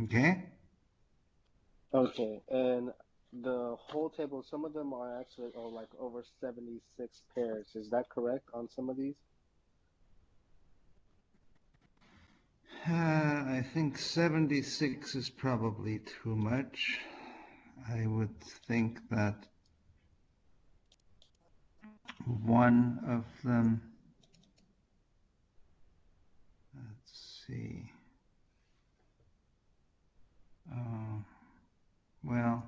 Okay? Okay, and the whole table, some of them are actually like over 76 pairs. Is that correct on some of these? I think 76 is probably too much. I would think that one of them, let's see, uh, well,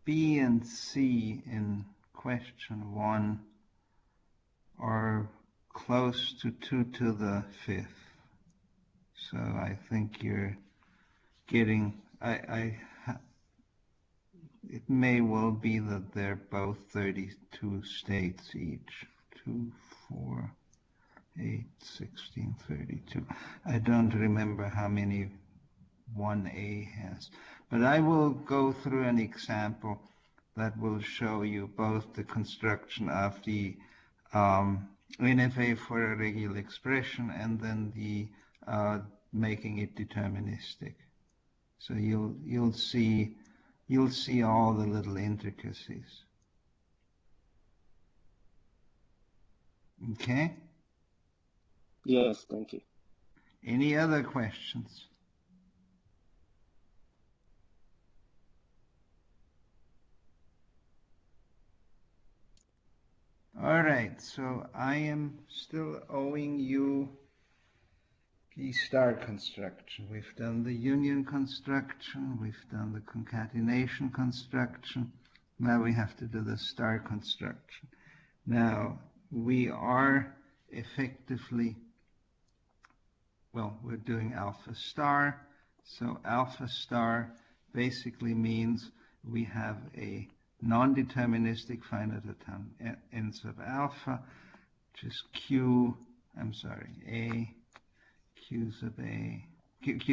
B and C in question 1 are close to 2 to the 5th. So I think you're getting, it may well be that they're both 32 states each. 2, 4, 8, 16, 32. I don't remember how many 1A has. But I will go through an example that will show you both the construction of the NFA for a regular expression and then the making it deterministic. So you'll see all the little intricacies. Okay? Yes, thank you. Any other questions? All right, so I am still owing you the star construction. We've done the union construction, we've done the concatenation construction. Now we have to do the star construction. Now we are effectively, well, we're doing alpha star. So alpha star basically means we have a non-deterministic finite n sub alpha, which is A, Q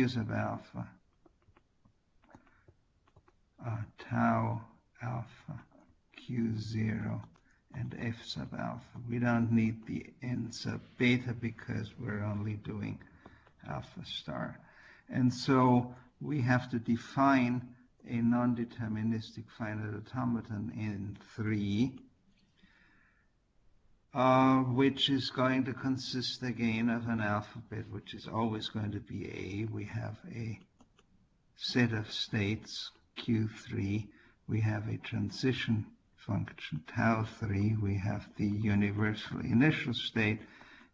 sub alpha, tau alpha, Q0, and F sub alpha. We don't need the n sub beta because we're only doing alpha star. And so we have to define a non-deterministic finite automaton in 3, which is going to consist again of an alphabet, which is always going to be A. We have a set of states, Q3. We have a transition function, tau 3. We have the universal initial state,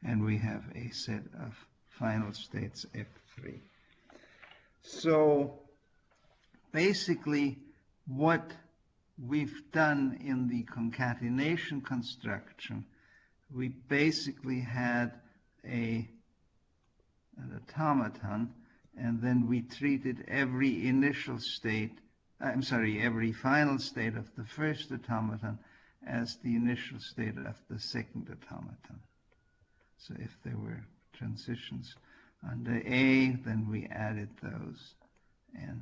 and we have a set of final states, F3. So basically, what we've done in the concatenation construction, we basically had an automaton, and then we treated every initial state, every final state of the first automaton as the initial state of the second automaton. So if there were transitions under A, then we added those. And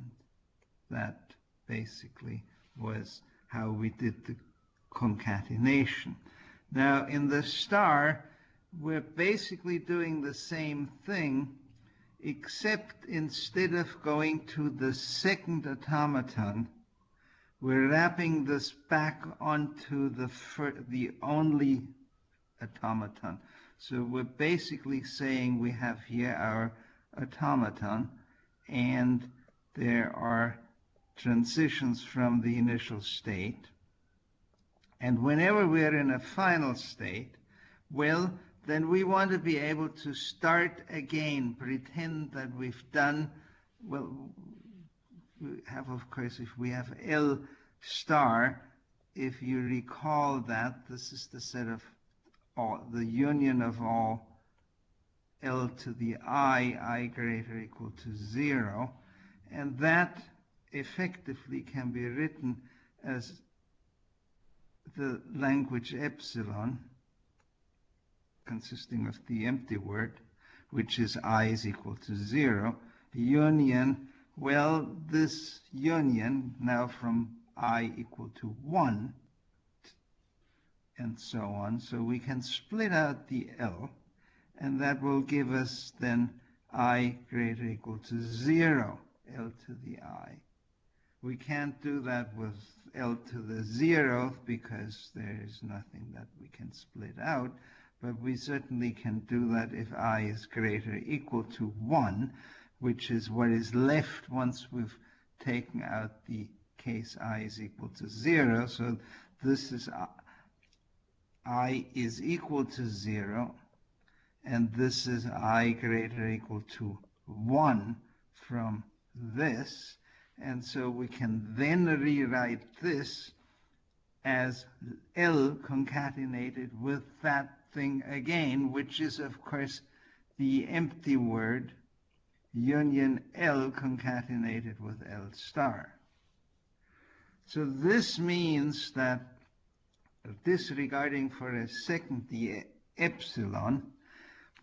that basically was how we did the concatenation. Now, in the star, we're basically doing the same thing, except instead of going to the second automaton, we're wrapping this back onto the only automaton. So we're basically saying we have here our automaton, and there are transitions from the initial state. And whenever we're in a final state, well, then we want to be able to start again, pretend that we've done, well, we have, of course, if we have L star, if you recall that, this is the set of the union of all L to the I greater or equal to 0, and that effectively can be written as the language epsilon, consisting of the empty word, which is I is equal to 0, union, well, this union now from I equal to 1, and so on. So we can split out the L, and that will give us then I greater or equal to 0, L to the I. We can't do that with L to the 0th because there is nothing that we can split out, but we certainly can do that if I is greater or equal to 1, which is what is left once we've taken out the case I is equal to 0. So this is I is equal to 0, and this is I greater or equal to 1 from this. And so we can then rewrite this as L concatenated with that thing again, which is, of course, the empty word union L concatenated with L star. So this means that, disregarding for a second the epsilon,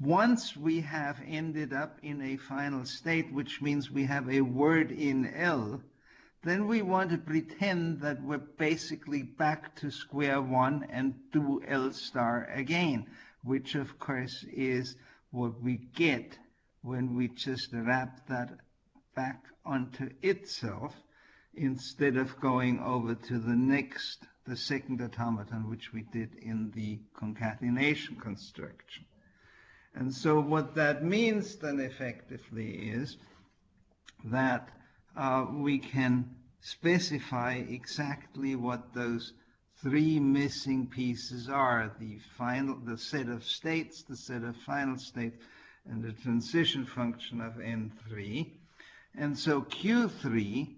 once we have ended up in a final state, which means we have a word in L, then we want to pretend that we're basically back to square one and do L star again, which of course is what we get when we just wrap that back onto itself instead of going over to the second automaton, which we did in the concatenation construction. And so what that means then effectively is that we can specify exactly what those three missing pieces are: the set of states, the set of final states, and the transition function of N3. And so Q3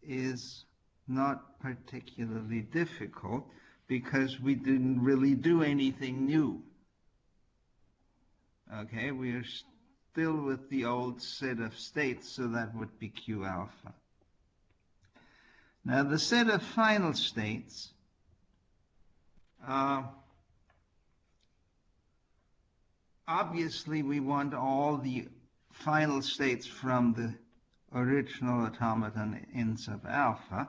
is not particularly difficult because we didn't really do anything new. Okay, we are still with the old set of states, so that would be Q alpha. Now the set of final states obviously we want all the final states from the original automaton N sub alpha,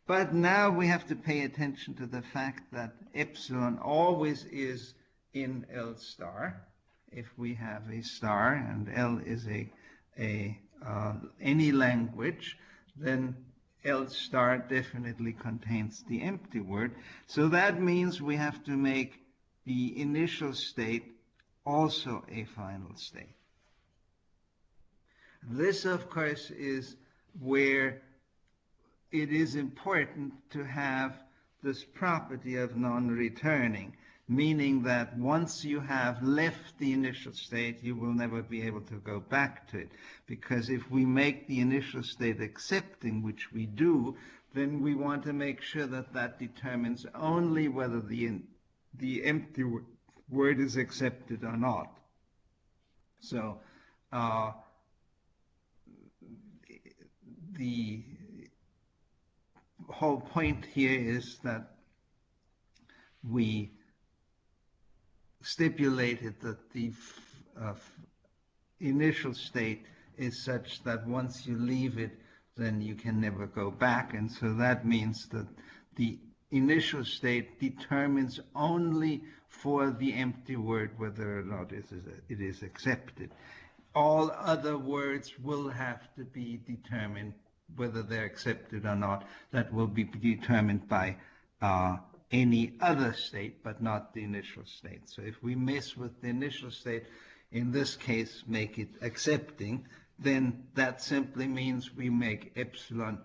but now we have to pay attention to the fact that epsilon always is in L star. If we have a star and L is any language, then L star definitely contains the empty word. So that means we have to make the initial state also a final state. This, of course, is where it is important to have this property of non-returning, meaning that once you have left the initial state, you will never be able to go back to it. Because if we make the initial state accepting, which we do, then we want to make sure that that determines only whether the empty word is accepted or not. So the whole point here is that we stipulated that the initial state is such that once you leave it, then you can never go back. And so that means that the initial state determines only for the empty word whether or not it is accepted. All other words will have to be determined whether they're accepted or not. That will be determined by any other state, but not the initial state. So if we mess with the initial state, in this case make it accepting, then that simply means we make epsilon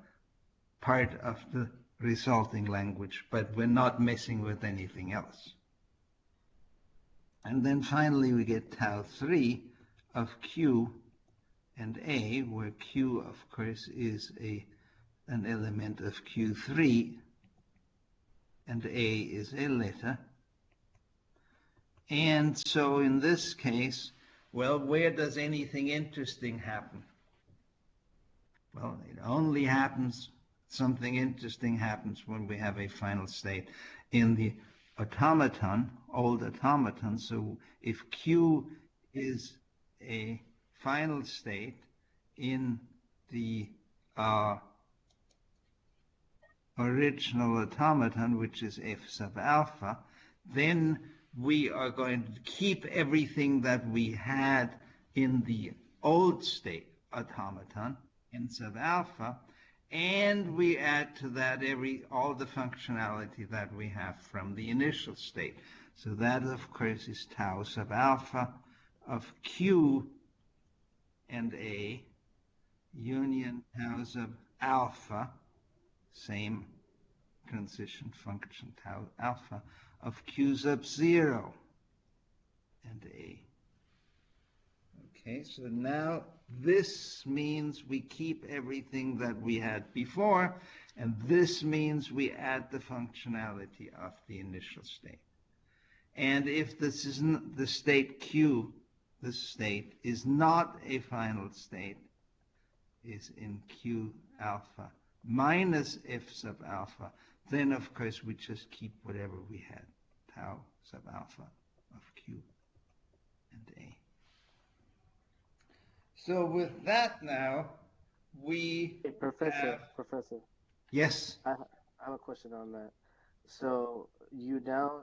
part of the resulting language, but we're not messing with anything else. And then finally we get tau 3 of Q and A, where Q, of course, is an element of Q3, and A is a letter. And so in this case, well, where does anything interesting happen? Well, it only happens, something interesting happens when we have a final state in the automaton, old automaton. So if Q is a final state in the original automaton, which is F sub alpha, then we are going to keep everything that we had in the old state automaton n sub alpha, and we add to that all the functionality that we have from the initial state. So that, of course, is tau sub alpha of q and a union tau sub alpha, same transition function tau alpha, of q sub 0 and a. Okay, so now this means we keep everything that we had before, and this means we add the functionality of the initial state. And if this is the state Q, this state is not a final state, is in Q alpha minus F sub alpha, then of course we just keep whatever we had, tau sub alpha of Q and A. So with that now, we Hey, Professor, Yes. I have a question on that. So you now,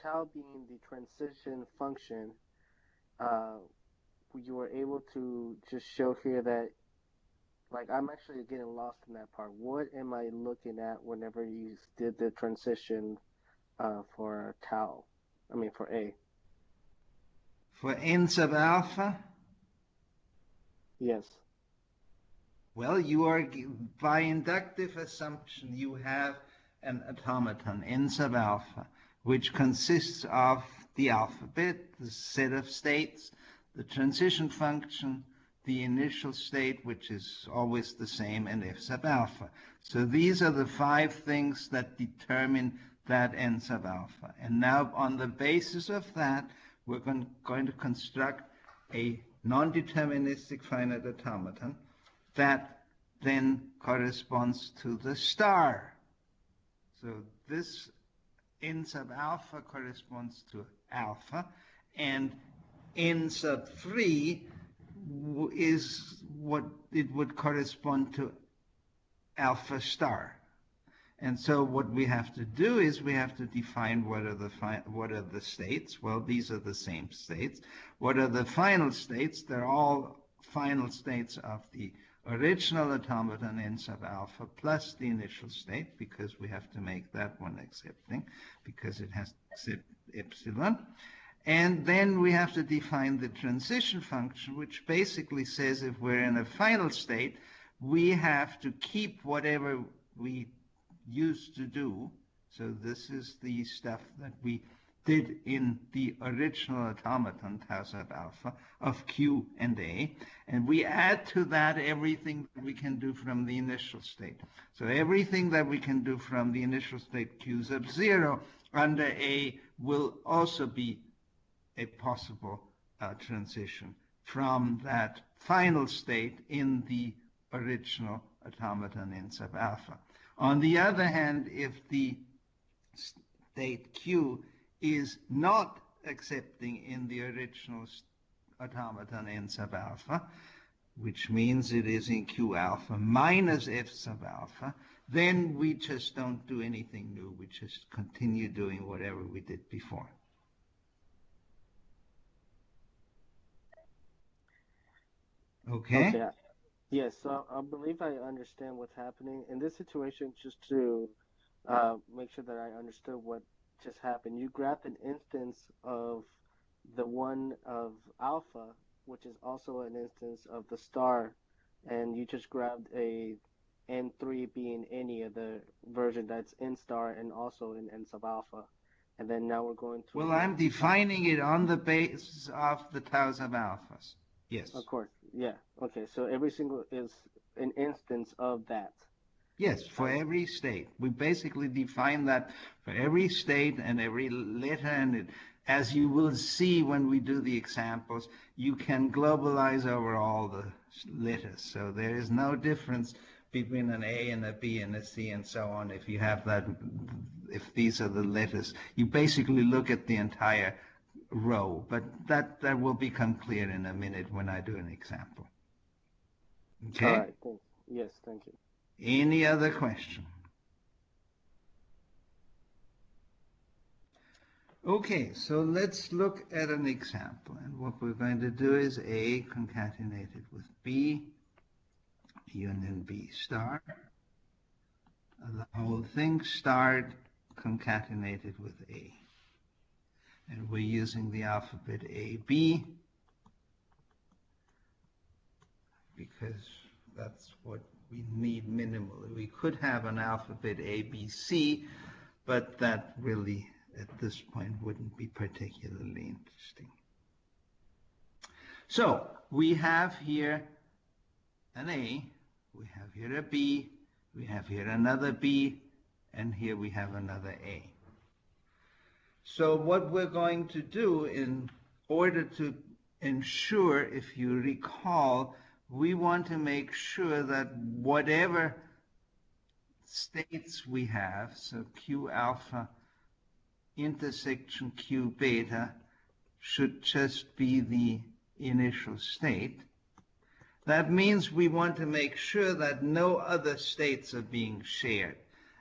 tau being the transition function, you were able to just show here that, like, I'm actually getting lost in that part. What am I looking at whenever you did the transition for tau? I mean, for A. For n sub alpha? Yes. Well, you are, by inductive assumption, you have an automaton, n sub alpha, which consists of the alphabet, the set of states, the transition function, the initial state, which is always the same, and f sub alpha. So these are the 5 things that determine that n sub alpha. And now, on the basis of that, we're going to construct a non-deterministic finite automaton that then corresponds to the star. So this n sub alpha corresponds to alpha, and n sub 3 is what it would correspond to alpha star. And so what we have to do is we have to define what are the states. Well, these are the same states. What are the final states? They're all final states of the original automaton n sub alpha plus the initial state, because we have to make that one accepting, because it has to accept epsilon. And then we have to define the transition function, which basically says if we're in a final state, we have to keep whatever we used to do. So this is the stuff that we did in the original automaton tau sub alpha of Q and A, and we add to that everything that we can do from the initial state. So everything that we can do from the initial state Q sub 0 under A will also be a possible transition from that final state in the original automaton n sub alpha. On the other hand, if the state Q is not accepting in the original automaton n sub alpha, which means it is in Q alpha minus F sub alpha, then we just don't do anything new. We just continue doing whatever we did before. Okay? Yes, so I believe I understand what's happening. In this situation, just to make sure that I understood what just happened, you grabbed an instance of the one of alpha, which is also an instance of the star, and you just grabbed a n3 being any of the version that's n star and also in n sub alpha. And then now we're going to... Well, I'm defining it on the basis of the tau sub alphas. Yes. Of course, yeah. Okay, so every single is an instance of that. Yes, for every state. We basically define that for every state and every letter, and as you will see when we do the examples, you can globalize over all the letters. So there is no difference between an A and a B and a C and so on. If you have that, if these are the letters, you basically look at the entire row, but that will become clear in a minute when I do an example. Okay? All right, thanks. Yes, thank you. Any other question? Okay, so let's look at an example. And what we're going to do is A concatenated with B, union B star. The whole thing starred concatenated with A. And we're using the alphabet AB because that's what we need minimally. We could have an alphabet ABC, but that really, at this point, wouldn't be particularly interesting. So we have here an A, we have here a B, we have here another B, and here we have another A. So what we're going to do in order to ensure, if you recall, we want to make sure that whatever states we have, so Q alpha intersection Q beta should just be the initial state. That means we want to make sure that no other states are being shared.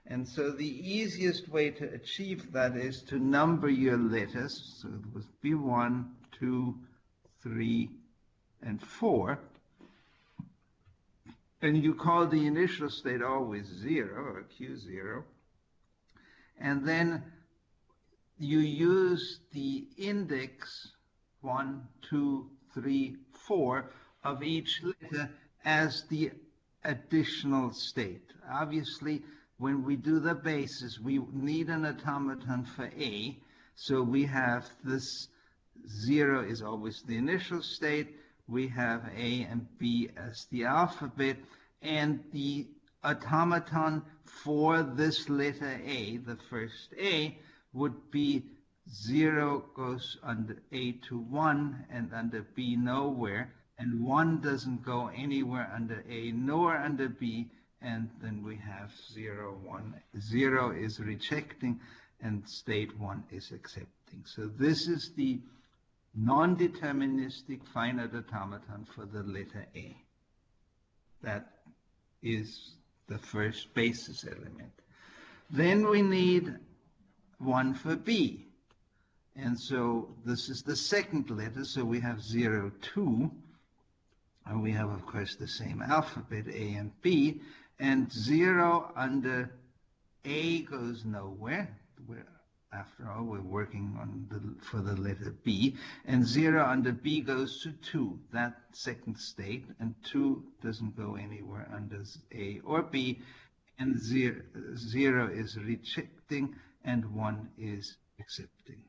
And so the easiest way to achieve that is to number your letters. So it was B1, 2, 3, and 4. And you call the initial state always 0, or Q0. And then you use the index 1, 2, 3, 4 of each letter as the additional state. Obviously, when we do the basis, we need an automaton for A. So we have this 0 is always the initial state. We have A and B as the alphabet. And the automaton for this letter A, the first A, would be 0 goes under A to 1 and under B nowhere. And 1 doesn't go anywhere under A nor under B, and then we have 0, 1. 0 is rejecting, and state 1 is accepting. So this is the non-deterministic finite automaton for the letter A. That is the first basis element. Then we need one for B. And so this is the second letter, so we have 0, 2. And we have, of course, the same alphabet, A and B, and 0 under A goes nowhere. After all, we're working on for the letter B, and 0 under B goes to 2, that second state, and 2 doesn't go anywhere under A or B, and 0 is rejecting, and 1 is accepting.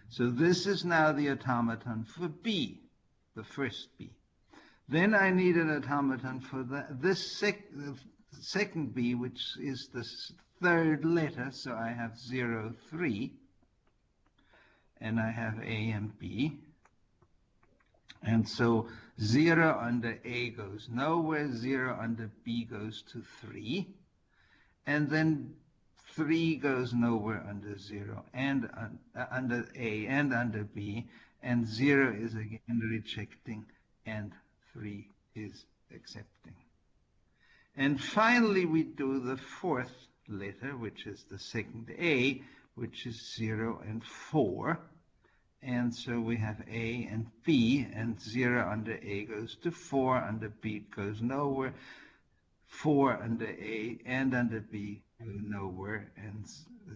So this is now the automaton for B, the first B. Then I need an automaton for this second B, which is the third letter. So I have 0, 3, and I have A and B. And so 0 under A goes nowhere, 0 under B goes to 3. And then 3 goes nowhere under 0, and under A and under B. And 0 is again rejecting, and 3 is accepting. And finally, we do the fourth letter, which is the second A, which is 0 and 4. And so we have A and B, and 0 under A goes to 4, under B goes nowhere, 4 under A and under B go nowhere, and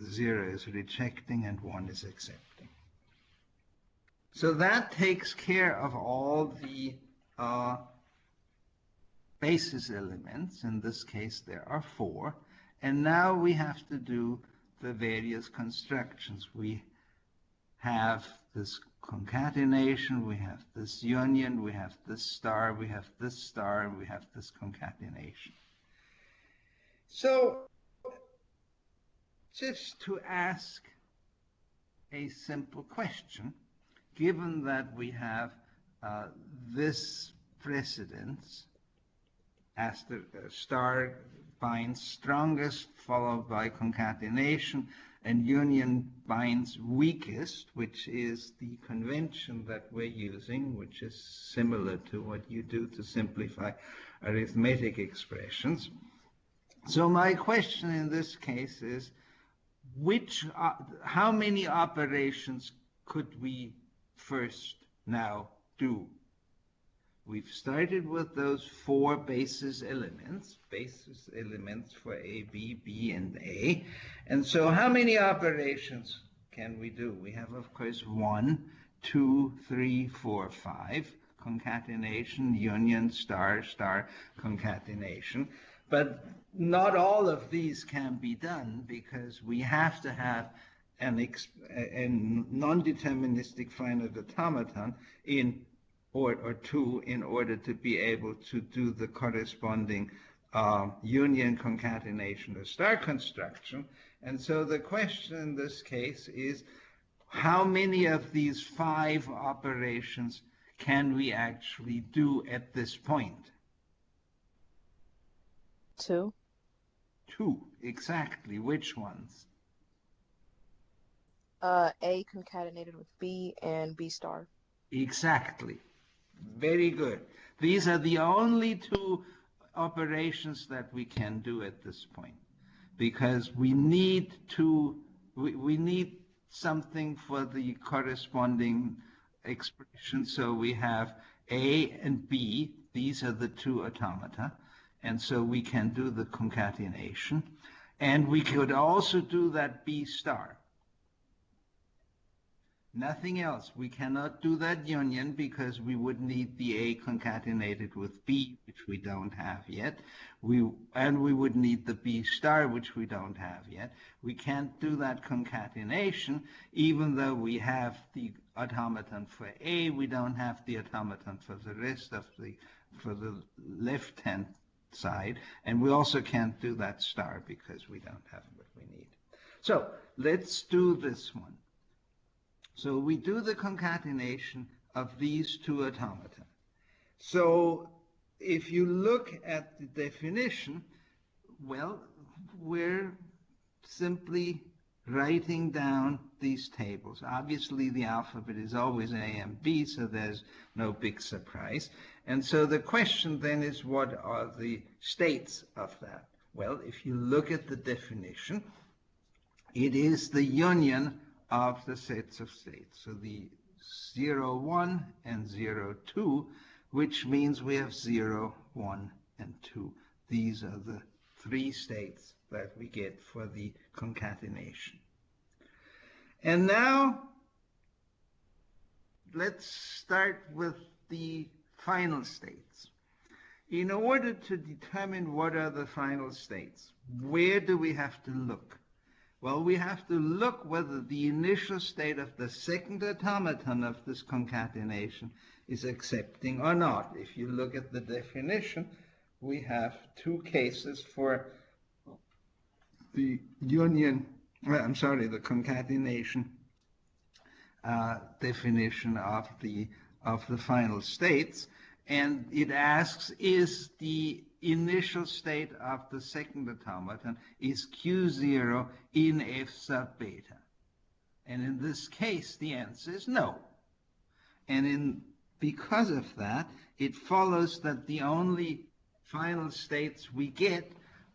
0 is rejecting, and 1 is accepting. So that takes care of all the basis elements. In this case, there are 4. And now we have to do the various constructions. We have this concatenation, we have this union, we have this star, we have this star, and we have this concatenation. So, just to ask a simple question, given that we have this precedence, as the star binds strongest, followed by concatenation, and union binds weakest, which is the convention that we're using, which is similar to what you do to simplify arithmetic expressions. So my question in this case is, how many operations could we first now do? We've started with those four basis elements for A, B, B, and A. And so how many operations can we do? We have, of course, 1, 2, 3, 4, 5, concatenation, union, star, star, concatenation. But not all of these can be done because we have to have a non-deterministic finite automaton or two in order to be able to do the corresponding union, concatenation, or star construction. And so the question in this case is, how many of these 5 operations can we actually do at this point? 2. 2, exactly. Which ones? A concatenated with B and B star. Exactly. Very good. These are the only 2 operations that we can do at this point, because we need we need something for the corresponding expression. So we have A and B. These are the 2 automata. And so we can do the concatenation. And we could also do that B star. Nothing else. We cannot do that union because we would need the A concatenated with B, which we don't have yet. And we would need the B star, which we don't have yet. We can't do that concatenation, even though we have the automaton for A. We don't have the automaton for the rest of for the left-hand side. And we also can't do that star because we don't have what we need. So let's do this one. So we do the concatenation of these 2 automata. So if you look at the definition, well, we're simply writing down these tables. Obviously, the alphabet is always A and B, so there's no big surprise. And so the question then is, what are the states of that? Well, if you look at the definition, it is the union of the sets of states. So the 0, 1 and 0, 2, which means we have 0, 1, and 2. These are the 3 states that we get for the concatenation. And now let's start with the final states. In order to determine what are the final states, where do we have to look? Well, we have to look whether the initial state of the second automaton of this concatenation is accepting or not. If you look at the definition, we have 2 cases for the the concatenation definition of the final states. And it asks, is the initial state of the second automaton is Q0 in F sub beta? And in this case, the answer is no. And because of that, it follows that the only final states we get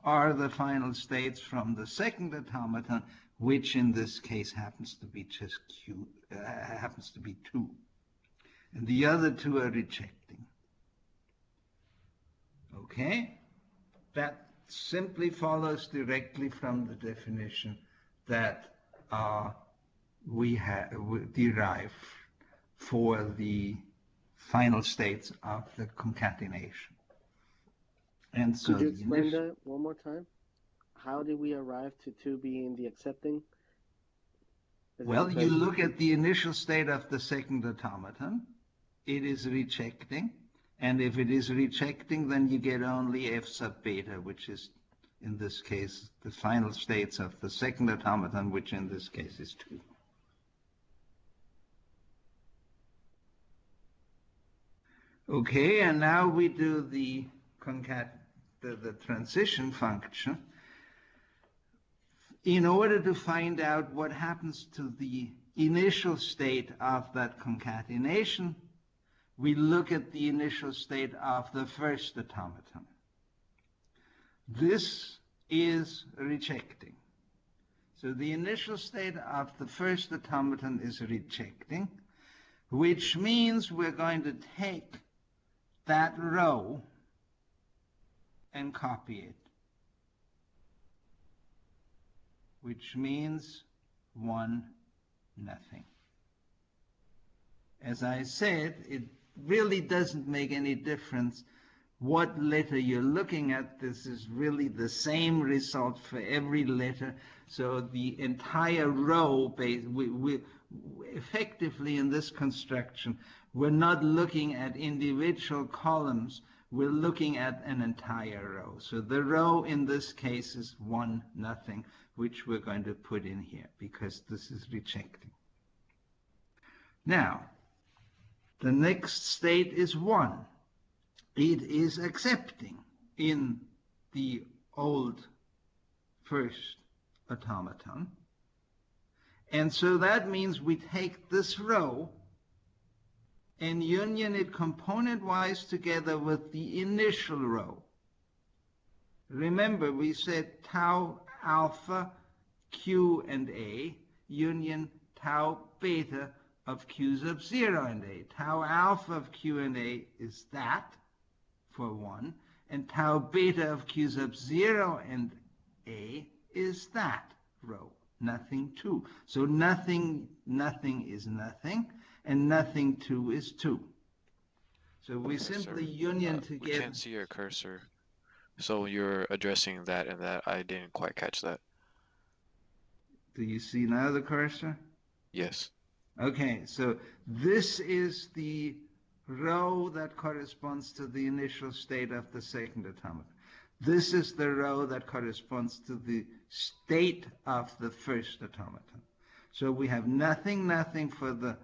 are the final states from the second automaton, which in this case happens to be just happens to be 2. And the other 2 are rejecting. Okay? That simply follows directly from the definition that we derive for the final states of the concatenation. And so could you explain that one more time? How did we arrive to 2 being the accepting? Well, you look at the initial state of the second automaton. It is rejecting. And if it is rejecting, then you get only F sub beta, which is, in this case, the final states of the second automaton, which in this case is 2. Okay, and now we do the transition function. In order to find out what happens to the initial state of that concatenation, we look at the initial state of the first automaton. This is rejecting. So the initial state of the first automaton is rejecting, which means we're going to take that row and copy it, which means 1, nothing. As I said, it really doesn't make any difference what letter you're looking at. This is really the same result for every letter. So the entire row, we effectively in this construction, we're not looking at individual columns. We're looking at an entire row. So the row in this case is 1, nothing, which we're going to put in here because this is rejecting. Now, the next state is 1. It is accepting in the old first automaton. And so that means we take this row and union it component-wise together with the initial row. Remember, we said tau alpha, Q and A, union tau beta of Q sub 0 and A. Tau alpha of Q and A is that for 1, and tau beta of Q sub 0 and A is that row, nothing 2. So nothing is nothing, and nothing 2 is 2. So we simply union together. We can't see your cursor, so you're addressing that and that. I didn't quite catch that. Do you see now the cursor? Yes. Okay, so this is the row that corresponds to the initial state of the second automaton. This is the row that corresponds to the state of the first automaton. So we have nothing, nothing for the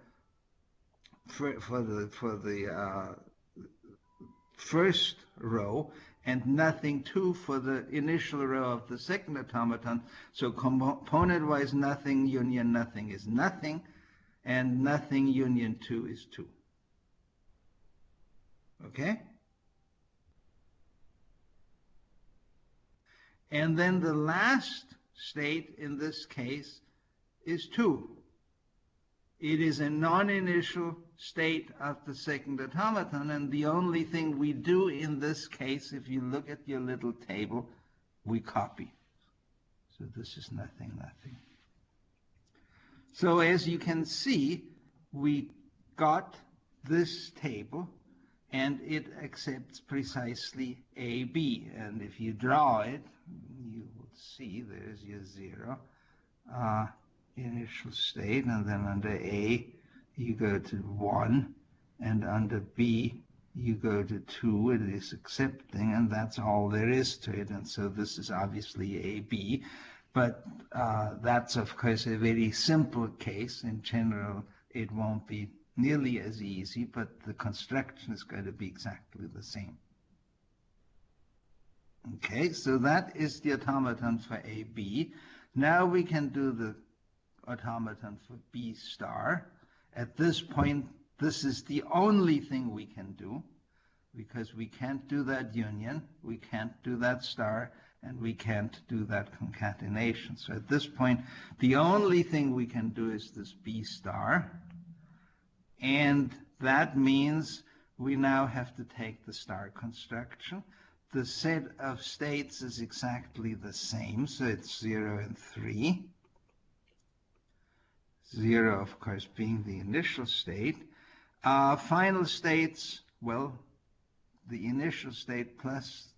first row, and nothing 2 for the initial row of the second automaton. So component-wise, nothing union nothing is nothing, and nothing union 2 is 2. Okay? And then the last state in this case is 2. It is a non-initial state of the second automaton, and the only thing we do in this case, if you look at your little table, we copy. So this is nothing, nothing. So as you can see, we got this table, and it accepts precisely AB. And if you draw it, you will see there's your 0. Initial state, and then under A you go to 1, and under B you go to 2. It is accepting, and that's all there is to it. And so this is obviously AB, but that's of course a very simple case. In general it won't be nearly as easy, but the construction is going to be exactly the same. Okay, so that is the automaton for AB. Now we can do the automaton for B star. At this point, this is the only thing we can do, because we can't do that union, we can't do that star, and we can't do that concatenation. So at this point, the only thing we can do is this B star, and that means we now have to take the star construction. The set of states is exactly the same, so it's 0 and 3. 0, of course, being the initial state. Final states, well, the initial state plus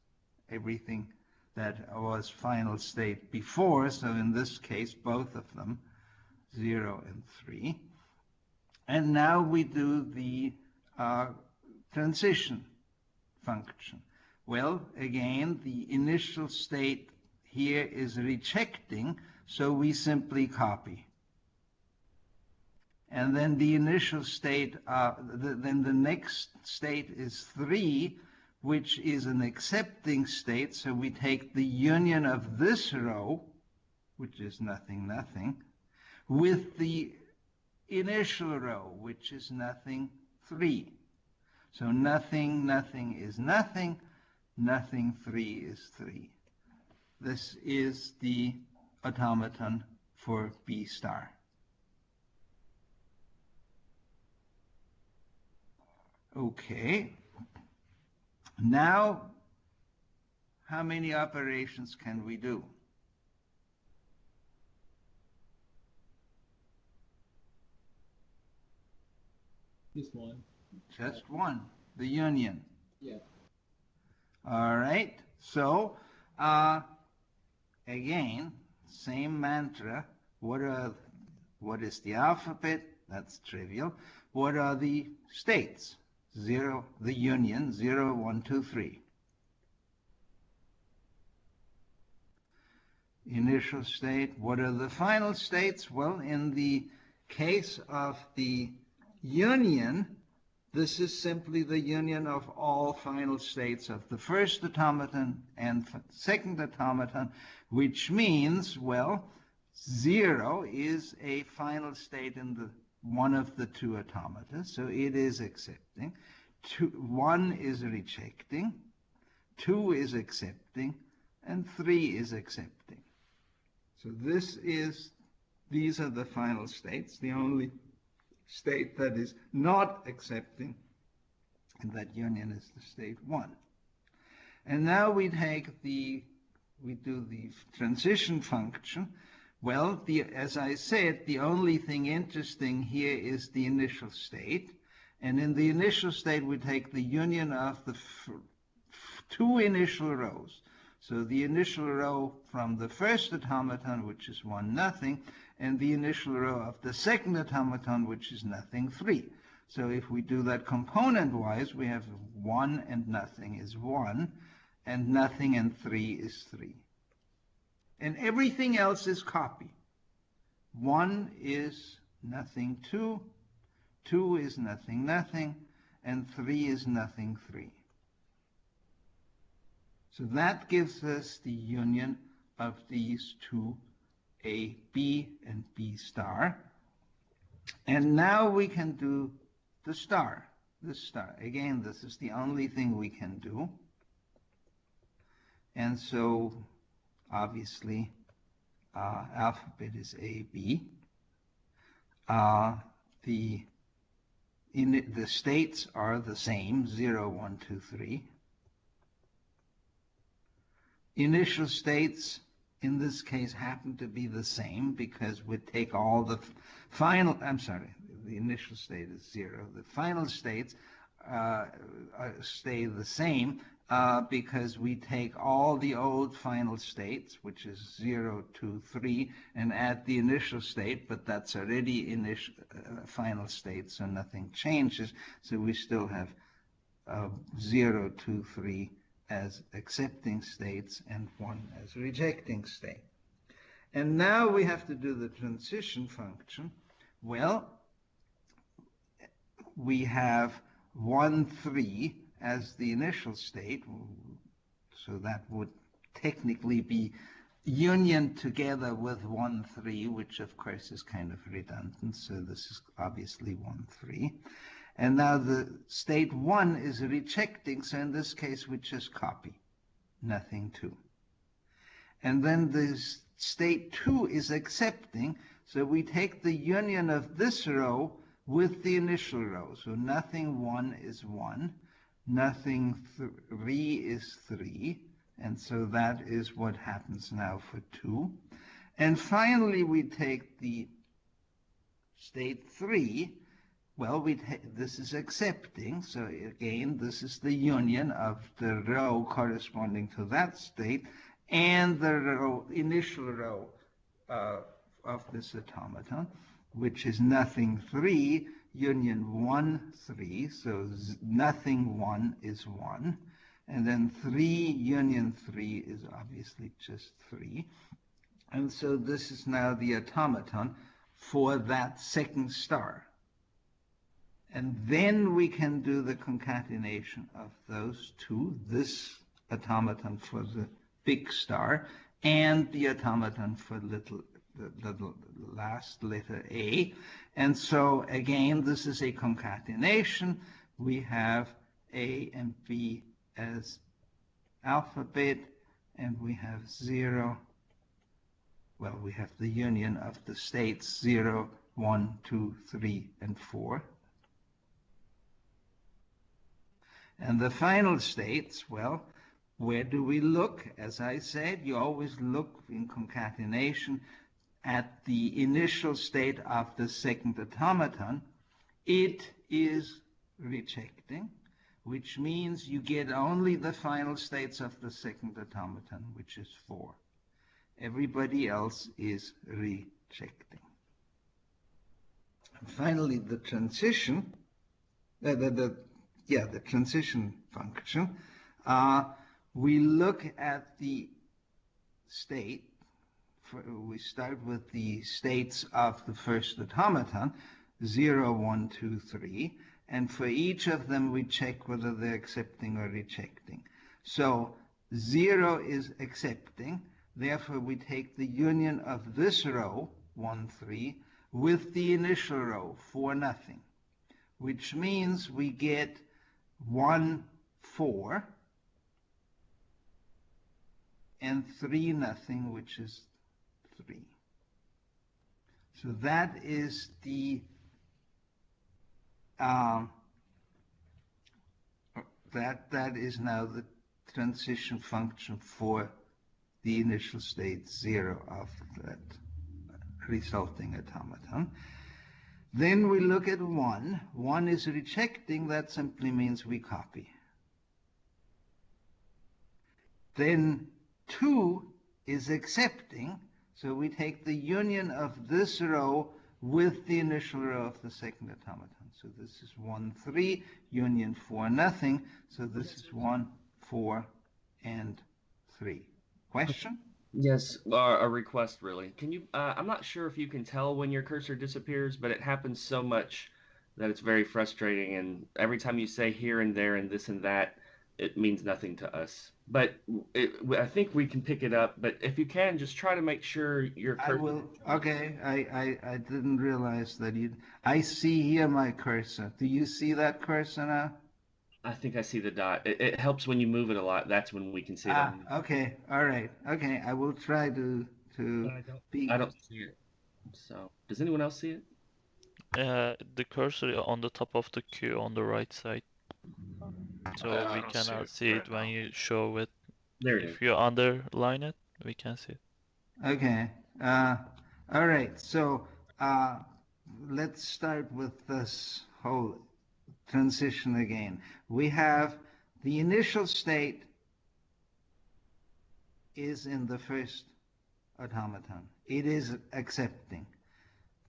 everything that was final state before, so in this case, both of them, 0 and 3. And now we do the transition function. Well, again, the initial state here is rejecting, so we simply copy. And then the initial state, then the next state is 3, which is an accepting state. So we take the union of this row, which is nothing, nothing, with the initial row, which is nothing, 3. So nothing, nothing is nothing, nothing, 3 is 3. This is the automaton for B star. Okay. Now, how many operations can we do? Just one. Just one, the union. Yeah. All right. So, again, same mantra. What is the alphabet? That's trivial. What are the states? The union, 0, 1, 2, 3. Initial state. What are the final states? Well, in the case of the union, this is simply the union of all final states of the first automaton and second automaton, which means, well, 0 is a final state in the one of the two automata, so it is accepting. 1 is rejecting, 2 is accepting, and 3 is accepting. So these are the final states. The only state that is not accepting in that union is the state 1. And now we do the transition function. Well, as I said, the only thing interesting here is the initial state. And in the initial state, we take the union of the two initial rows. So the initial row from the first automaton, which is 1, nothing, and the initial row of the second automaton, which is nothing, 3. So if we do that component-wise, we have 1 and nothing is 1, and nothing and 3 is 3. And everything else is copy. 1 is nothing, 2, 2 is nothing, nothing, and 3 is nothing, 3. So that gives us the union of these two, A, B, and B star. And now we can do the star. The star. Again, this is the only thing we can do. And so, obviously, alphabet is A, B. The states are the same, 0, 1, 2, 3. Initial states, in this case, happen to be the same because we take all the the initial state is 0. The final states stay the same because we take all the old final states, which is 0, 2, 3, and add the initial state, but that's already initial final state, so nothing changes. So we still have 0, 2, 3 as accepting states and 1 as rejecting state. And now we have to do the transition function. Well, we have 1, 3 as the initial state, so that would technically be union together with 1, 3, which of course is kind of redundant, so this is obviously 1, 3. And now the state 1 is rejecting, so in this case we just copy, nothing 2. And then the state 2 is accepting, so we take the union of this row with the initial row. So nothing 1 is 1, nothing 3 is 3, and so that is what happens now for 2. And finally we take the state 3. Well, this is accepting, so again, this is the union of the row corresponding to that state and the initial row of this automaton, which is nothing 3, union 1, 3, so nothing 1 is 1, and then 3 union 3 is obviously just 3. And so this is now the automaton for that second star. And then we can do the concatenation of those two, this automaton for the big star and the automaton for the last letter A. And so again, this is a concatenation. We have A and B as alphabet, and we have 0, well, we have the union of the states 0, 1, 2, 3, and 4. And the final states, well, where do we look? As I said, you always look in concatenation at the initial state of the second automaton. It is rejecting, which means you get only the final states of the second automaton, which is 4. Everybody else is rejecting. And finally, the transition, the transition function. We look at the state. We start with the states of the first automaton, 0, 1, 2, 3, and for each of them we check whether they're accepting or rejecting. So 0 is accepting, therefore we take the union of this row, 1, 3, with the initial row, 4, nothing, which means we get 1, 4, and 3, nothing, which is 3. So that is the that is now the transition function for the initial state 0 of that resulting automaton. Then we look at 1. 1 is rejecting. That simply means we copy. Then 2 is accepting. So we take the union of this row with the initial row of the second automaton. So this is 1, 3, union 4, nothing. So this is 1, 4, and 3. Question? Yes, a request really. Can you, I'm not sure if you can tell when your cursor disappears, but it happens so much that it's very frustrating. And every time you say here and there and this and that, it means nothing to us. But I think we can pick it up. But if you can, just try to make sure your cursor... I will. Okay, I didn't realize that you... I see here my cursor. Do you see that cursor now? I think I see the dot. It helps when you move it a lot. That's when we can see it. Okay, all right. Okay, I will try to I don't see it. So, does anyone else see it? The cursor on the top of the queue on the right side. So we cannot see it when you show it. There it is. If you underline it, we can see it. Okay. All right. So let's start with this whole transition again. We have the initial state is in the first automaton. It is accepting.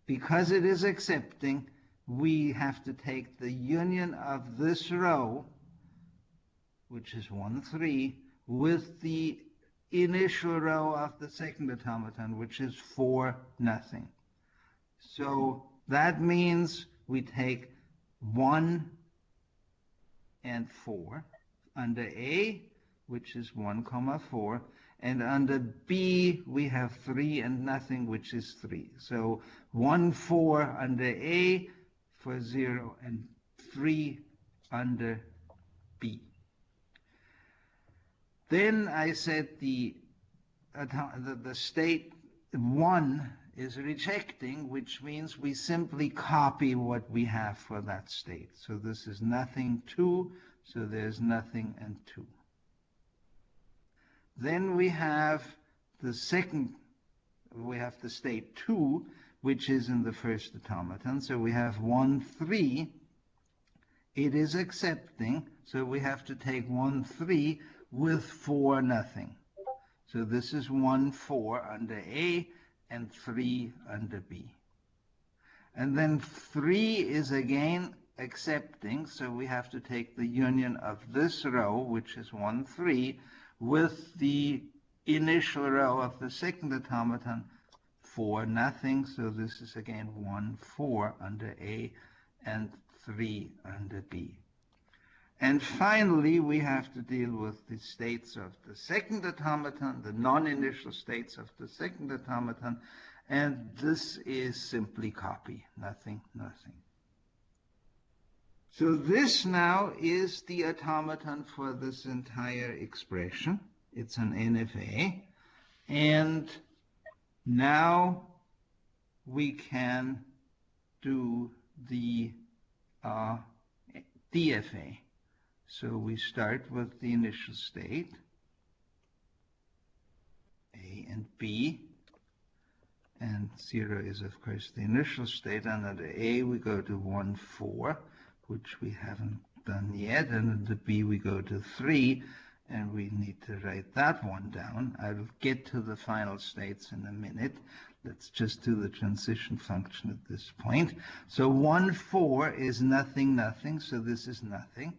Because it is accepting, we have to take the union of this row, which is 1, 3, with the initial row of the second automaton, which is 4, nothing. So that means we take 1 and 4 under A, which is 1, 4, and under B we have 3 and nothing, which is 3. So 1, 4 under A for 0 and 3 under B. Then I said the state 1 is rejecting, which means we simply copy what we have for that state. So this is nothing 2, so there's nothing and 2. Then we have the second, we have the state 2, which is in the first automaton. So we have 1, 3. It is accepting, so we have to take 1, 3 with 4, nothing. So this is 1, 4 under A and 3 under B. And then 3 is again accepting, so we have to take the union of this row, which is 1, 3, with the initial row of the second automaton, 4, nothing. So this is again 1, 4 under A and 3 under B. And finally, we have to deal with the states of the second automaton, the non-initial states of the second automaton, and this is simply copy, nothing, nothing. So this now is the automaton for this entire expression. It's an NFA, and Now we can do the DFA. So we start with the initial state, A and B, and 0 is of course the initial state, and under A we go to 1, 4, which we haven't done yet, and under B we go to 3, and we need to write that one down. I'll get to the final states in a minute. Let's just do the transition function at this point. So 1, 4 is nothing, nothing, so this is nothing.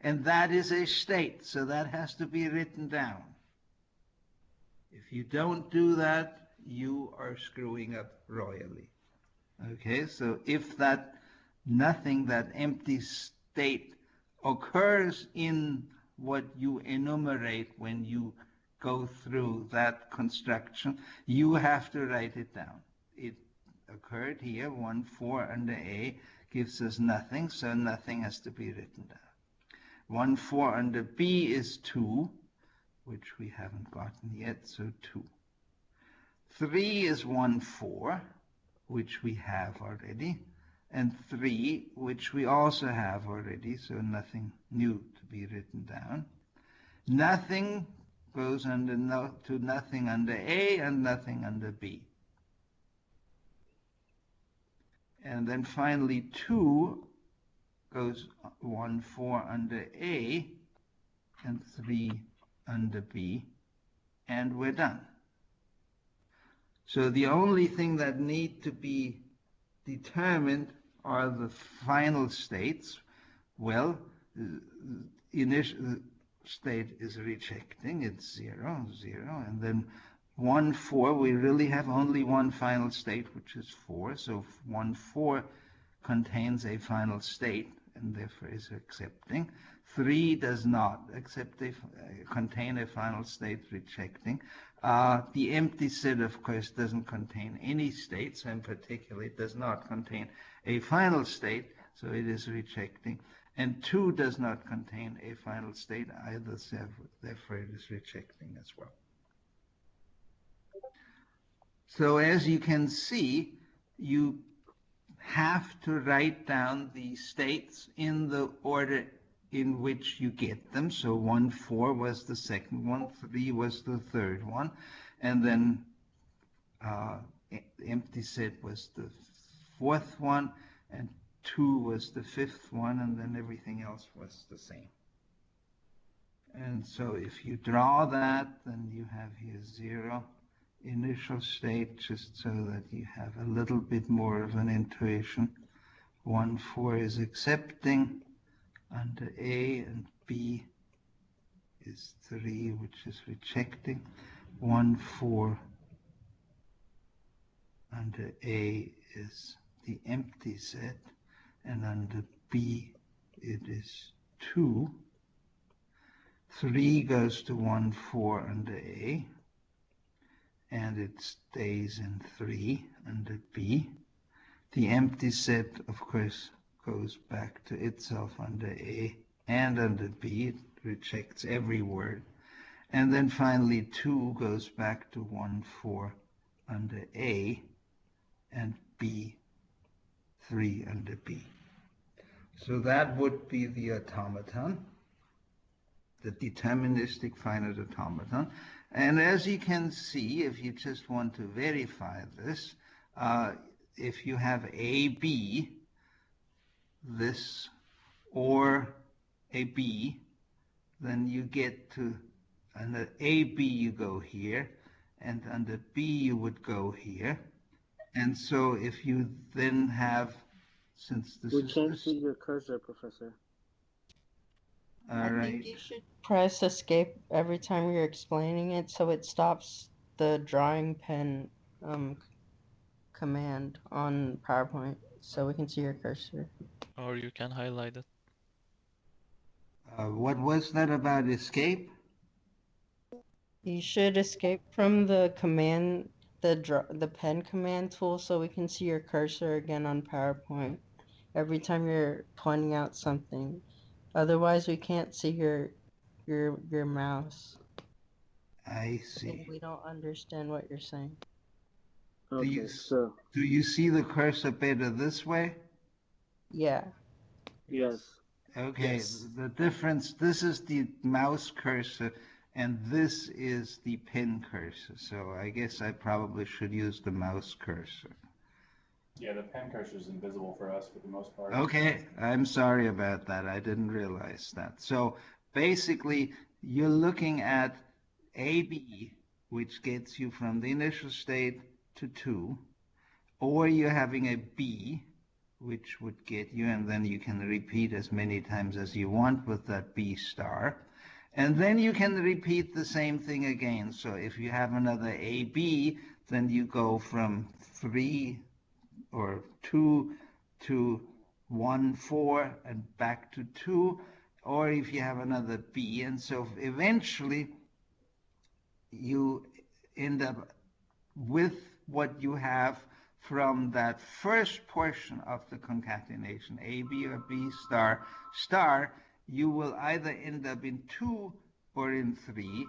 And that is a state, so that has to be written down. If you don't do that, you are screwing up royally. Okay, so if that nothing, that empty state occurs in what you enumerate when you go through that construction, you have to write it down. It occurred here, 1, 4 under A gives us nothing, so nothing has to be written down. 1, 4 under B is 2, which we haven't gotten yet, so 2. 3 is 1, 4, which we have already, and 3, which we also have already, so nothing new to be written down. Nothing goes under to nothing under A and nothing under B. And then finally 2 goes 1, 4 under A and 3 under B, and we're done. So the only thing that need to be determined are the final states. Well, the initial state is rejecting, it's 0, 0, and then 1, 4, we really have only one final state, which is 4, so 1, 4 contains a final state, and therefore is accepting. 3 does not contain a final state, rejecting. The empty set, of course, doesn't contain any state, so in particular it does not contain a final state, so it is rejecting. And 2 does not contain a final state either, so therefore it is rejecting as well. So as you can see, you have to write down the states in the order in which you get them. So 1, 4 was the second one, 3 was the third one, and then empty set was the fourth one, and 2 was the fifth one, and then everything else was the same. And so if you draw that, then you have here 0 initial state, just so that you have a little bit more of an intuition. 1, 4 is accepting under A, and B is 3, which is rejecting. 1, 4 under A is the empty set, and under B it is 2. 3 goes to 1, 4 under A, and it stays in 3 under B. The empty set, of course, goes back to itself under A and under B. It rejects every word. And then finally 2 goes back to 1, 4 under A, and B, 3 under B. So that would be the automaton, the deterministic finite automaton. And as you can see, if you just want to verify this, if you have AB, this, or a B, then you get to, under AB you go here, and under B you would go here. And so if you then have, since this we can't see your cursor, Professor. All I right. think you should press escape every time you're explaining it, so it stops the drawing pen command on PowerPoint, so we can see your cursor. Or you can highlight it. What was that about escape? You should escape from the command, the pen command tool, so we can see your cursor again on PowerPoint every time you're pointing out something. Otherwise, we can't see your mouse. I And see. we don't understand what you're saying. Okay, so do you see the cursor better this way? Yeah. yes. Okay, Yes. the difference, this is the mouse cursor and this is the pen cursor. So I guess I probably should use the mouse cursor. Yeah, the pen cursor is invisible for us for the most part. Okay, I'm sorry about that. I didn't realize that. So basically, you're looking at AB, which gets you from the initial state to 2, or you're having a B, which would get you, and then you can repeat as many times as you want with that B star. And then you can repeat the same thing again. So if you have another AB, then you go from 3 or 2 to 1, 4, and back to 2. Or if you have another B. And so eventually you end up with what you have from that first portion of the concatenation, A, B, or B star, star, you will either end up in 2 or in 3.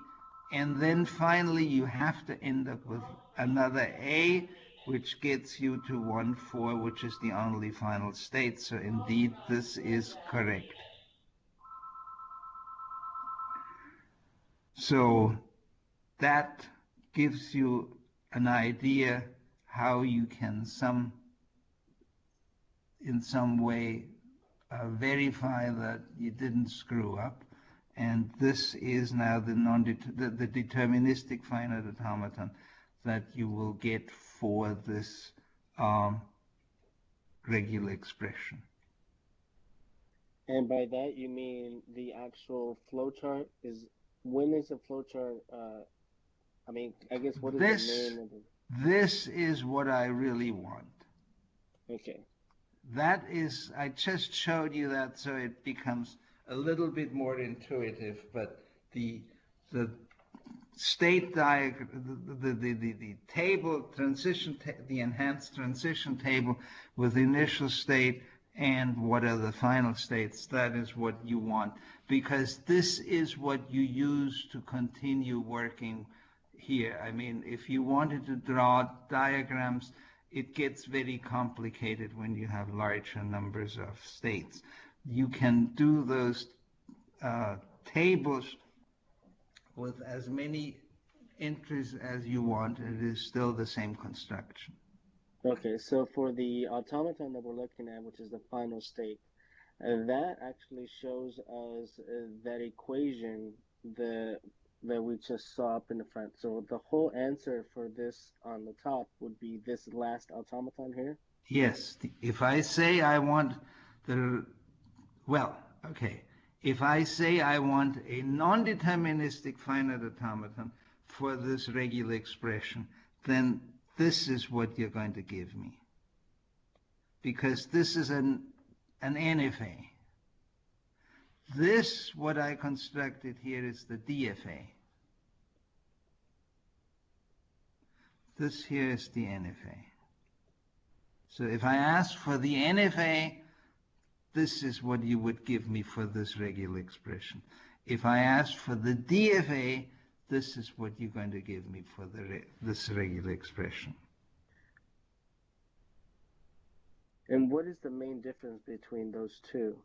And then finally, you have to end up with another A, which gets you to 1, 4, which is the only final state. So indeed, this is correct. So that gives you an idea how you can in some way verify that you didn't screw up. And this is now the deterministic finite automaton that you will get for this regular expression. And by that you mean the actual flowchart is, when is the flowchart, I mean, I guess what is the name of the... This is what I really want. Okay. That is, I just showed you that so it becomes a little bit more intuitive, but the state diagram, the table, the enhanced transition table with initial state and what are the final states, that is what you want, because this is what you use to continue working here. I mean, if you wanted to draw diagrams, it gets very complicated when you have larger numbers of states. You can do those tables with as many entries as you want. It is still the same construction. Okay, so for the automaton that we're looking at, which is the final state, that actually shows us that equation that we just saw up in the front. So the whole answer for this on the top would be this last automaton here? Yes, if I say I want if I say I want a non-deterministic finite automaton for this regular expression, then this is what you're going to give me. Because this is an NFA. This, what I constructed here, is the DFA. This here is the NFA. So if I ask for the NFA, this is what you would give me for this regular expression. If I ask for the DFA, this is what you're going to give me for this regular expression. And what is the main difference between those two?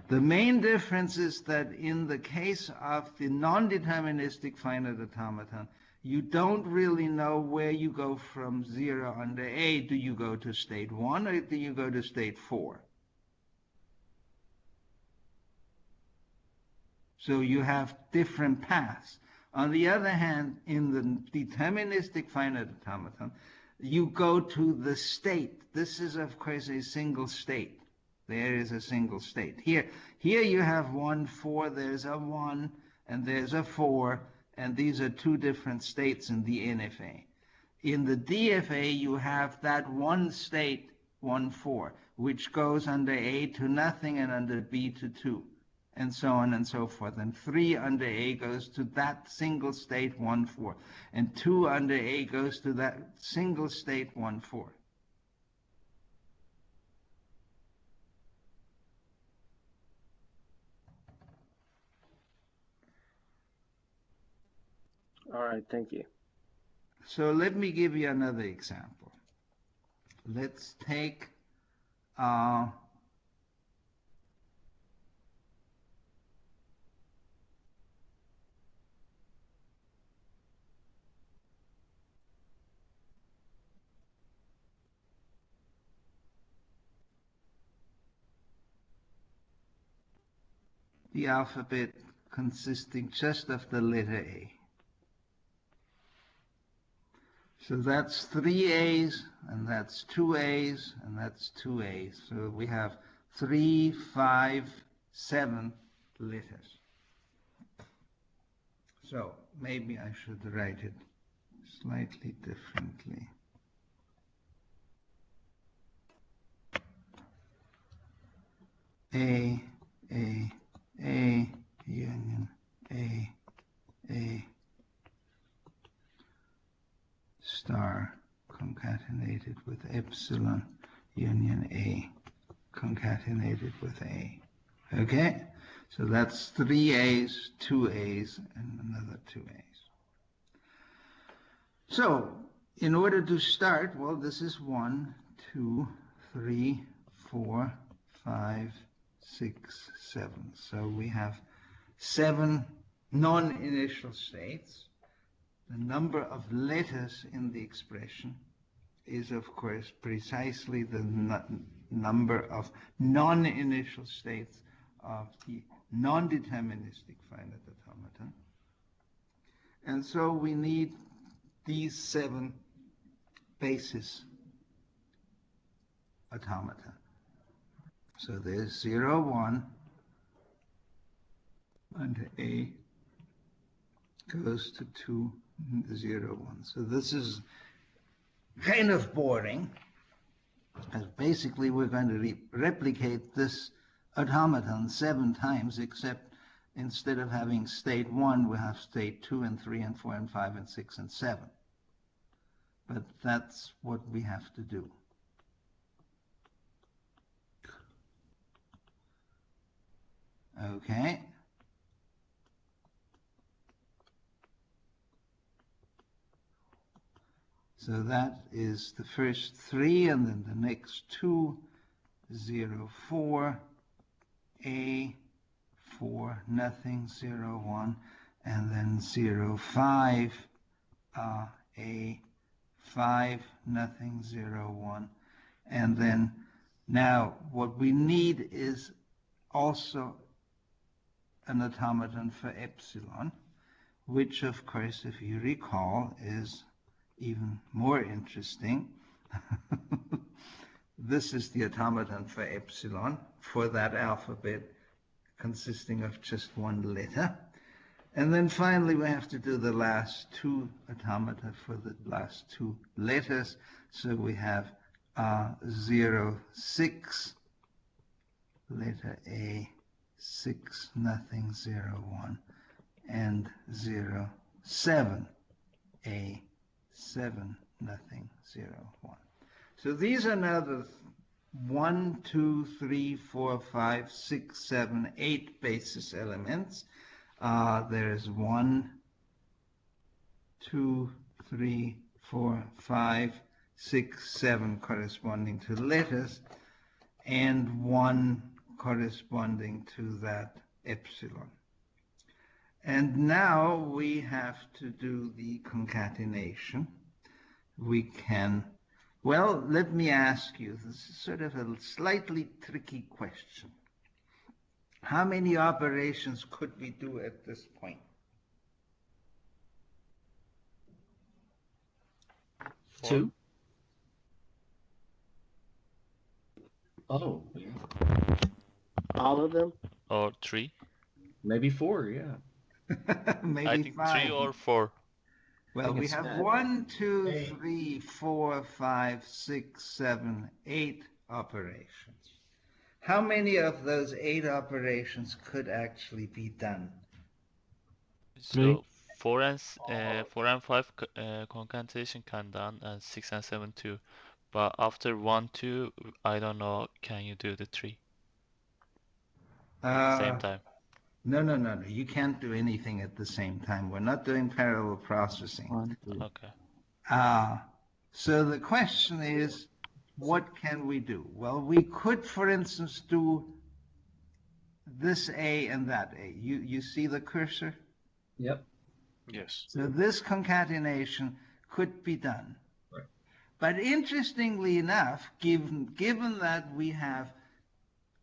The main difference is that in the case of the non-deterministic finite automaton, you don't really know where you go from 0 under A. Do you go to state 1 or do you go to state 4? So you have different paths. On the other hand, in the deterministic finite automaton, you go to the state. This is, of course, a single state. There is a single state. Here you have 1, 4, there's a 1, and there's a 4, and these are two different states in the NFA. In the DFA, you have that one state, 1, 4, which goes under A to nothing and under B to 2, and so on and so forth. And 3 under A goes to that single state, 1, 4. And 2 under A goes to that single state, 1, 4. All right, thank you. So let me give you another example. Let's take the alphabet consisting just of the letter A. So that's 3 A's, and that's 2 A's, and that's 2 A's. So we have 3, 5, 7 letters. So maybe I should write it slightly differently. A, union, A, star concatenated with epsilon, union A concatenated with A. Okay? So that's 3 A's, 2 A's, and another 2 A's. So, in order to start, well, this is 1, 2, 3, 4, 5, 6, 7. So we have 7 non-initial states. The number of letters in the expression is, of course, precisely the number of non-initial states of the non-deterministic finite automaton. And so we need these 7 basis automata. So there's 0, 1, and A goes to 2, 0, 1. So this is kind of boring, because basically we're going to replicate this automaton 7 times, except instead of having state 1, we have state 2 and 3 and 4 and 5 and 6 and 7. But that's what we have to do. Okay. So that is the first 3, and then the next 2, 0, 4, A, 4, nothing, 0, 1, and then 0, 5, A, 5, nothing, 0, 1. And then now what we need is also an automaton for epsilon, which of course, if you recall, is even more interesting. This is the automaton for epsilon for that alphabet consisting of just 1 letter. And then finally we have to do the last 2 automata for the last 2 letters. So we have 0, 6, letter A, 6, nothing, 0, 1, and 0, 7, A, 7, nothing, 0, 1. So these are now the 1, 2, 3, 4, 5, 6, 7, 8 basis elements. There's 1, 2, 3, 4, 5, 6, 7 corresponding to letters, and 1 corresponding to that epsilon. And now we have to do the concatenation. We can, well, let me ask you, this is sort of a slightly tricky question. How many operations could we do at this point? 2. Oh, yeah. All of them? Or 3? Maybe 4, yeah. Maybe I think 5. 3 or 4. Well, we it's have 5. 1, 2, 3, 4, 5, 6, 7, 8 operations. How many of those 8 operations could actually be done? So 4 and 5 concatenation can done, and 6 and 7 too. But after 1, 2, I don't know. Can you do the 3 same time? No. You can't do anything at the same time. We're not doing parallel processing. Okay. So the question is, what can we do? Well, we could, for instance, do this A and that A. You see the cursor? Yep. Yes. So this concatenation could be done. Right. But interestingly enough, given that we have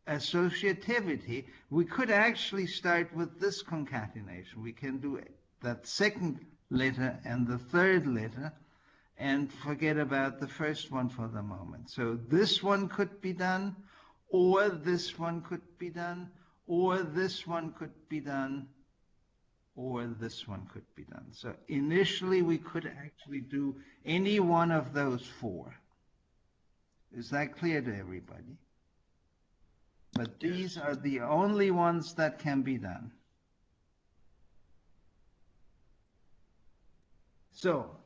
associativity, we could actually start with this concatenation. We can do that second letter and the third letter and forget about the first one for the moment. So this one could be done, or this one could be done, or this one could be done, or this one could be done. So initially we could actually do any one of those four. Is that clear to everybody? But these are the only ones that can be done. So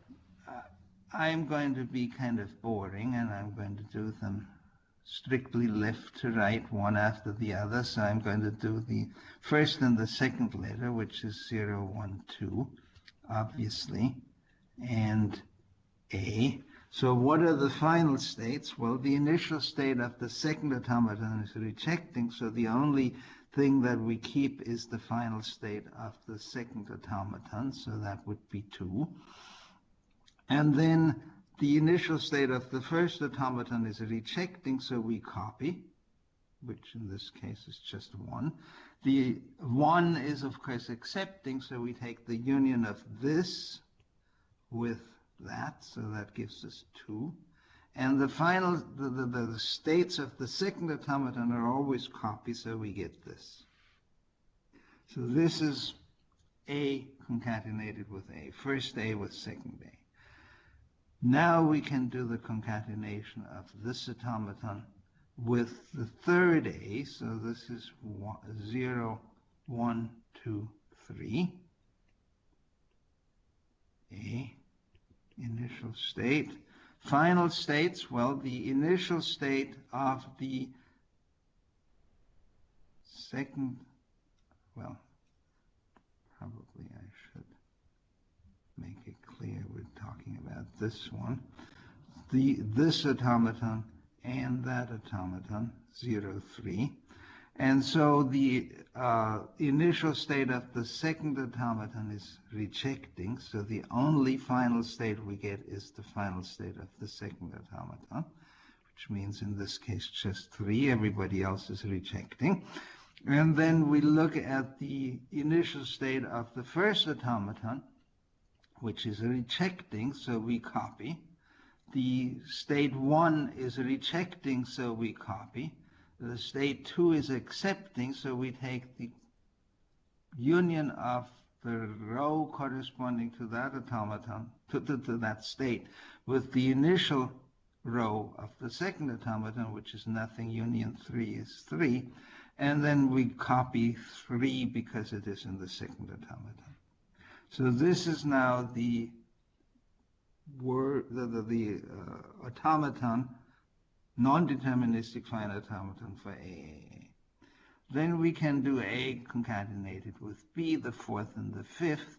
I'm going to be kind of boring, and I'm going to do them strictly left to right, one after the other. So I'm going to do the first and the second letter, which is 0, 1, 2, obviously, and A. So what are the final states? Well, the initial state of the second automaton is rejecting, so the only thing that we keep is the final state of the second automaton, so that would be 2. And then the initial state of the first automaton is rejecting, so we copy, which in this case is just 1. The 1 is, of course, accepting, so we take the union of this with that, so that gives us 2. And the final, the states of the second automaton are always copied, so we get this. So this is A concatenated with A, first A with second A. Now we can do the concatenation of this automaton with the third A, so this is 0, 1, 2, 3. A. Initial state. Final states, well, the initial state of the second, well, probably I should make it clear we're talking about this one. This automaton and that automaton, 0, 3. And so the initial state of the second automaton is rejecting, so the only final state we get is the final state of the second automaton, which means in this case just 3, everybody else is rejecting. And then we look at the initial state of the first automaton, which is rejecting, so we copy. The state 1 is rejecting, so we copy. The state 2 is accepting, so we take the union of the row corresponding to that automaton, to that state, with the initial row of the second automaton, which is nothing, union 3 is 3, and then we copy 3 because it is in the second automaton. So this is now the automaton, non-deterministic finite automaton for A. Then we can do A concatenated with B, the fourth and the fifth.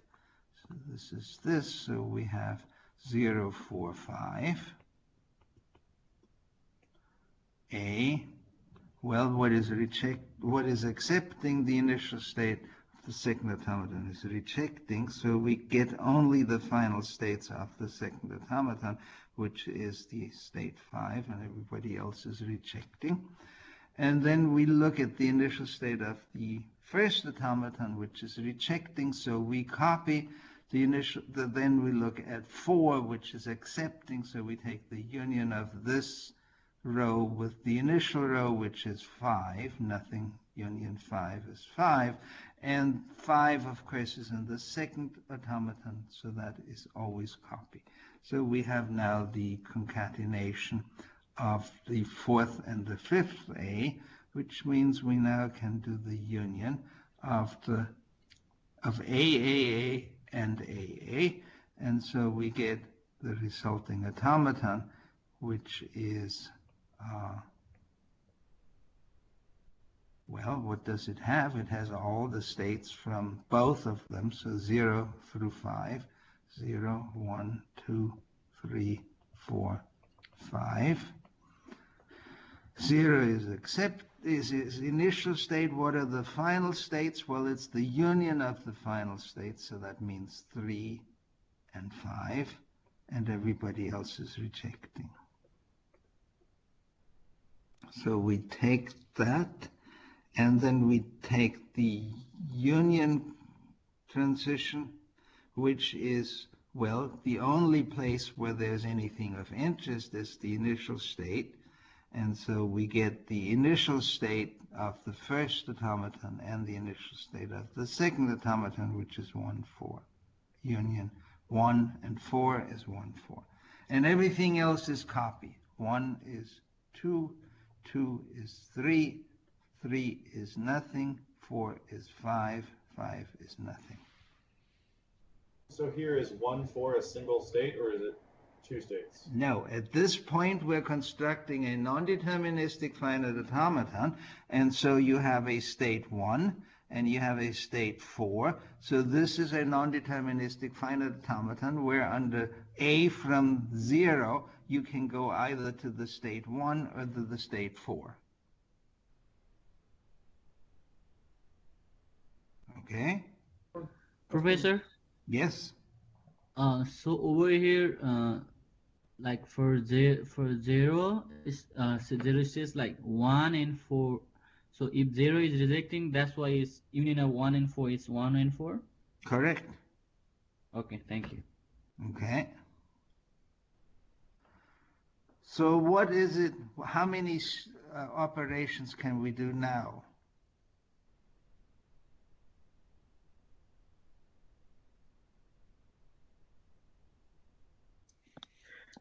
So this is this, so we have 0, 4, 5. A, well, what is accepting the initial state of the second automaton is rejecting, so we get only the final states of the second automaton, which is the state 5, and everybody else is rejecting. And then we look at the initial state of the first automaton, which is rejecting, so we copy the initial, then we look at 4, which is accepting, so we take the union of this row with the initial row, which is 5, nothing, union 5 is 5, and 5, of course, is in the second automaton, so that is always copied. So we have now the concatenation of the fourth and the fifth A, which means we now can do the union of AAA and AA, and so we get the resulting automaton, which is well, what does it have? It has all the states from both of them, so 0 through 5, 0, 1, 2, 3, 4, 5. 0 is initial state. What are the final states? Well, it's the union of the final states, so that means 3 and 5, and everybody else is rejecting. So we take that, and then we take the union transition, which is, well, the only place where there's anything of interest is the initial state. And so we get the initial state of the first automaton and the initial state of the second automaton, which is 1, 4. Union 1 and 4 is 1, 4. And everything else is copy. 1 is 2, 2 is 3, 3 is nothing, 4 is 5, 5 is nothing. So here is 1, 4 a single state, or is it 2 states? No, at this point we're constructing a non-deterministic finite automaton, and so you have a state 1 and you have a state 4. So this is a non-deterministic finite automaton where under A from 0 you can go either to the state 1 or to the state 4. Okay? Professor? Yes? So over here, like for zero is so zero says like 1 and 4. So if 0 is rejecting, that's why it's union of 1 and 4 is 1 and 4. Correct. Okay, thank you. Okay. So what is it? How many operations can we do now?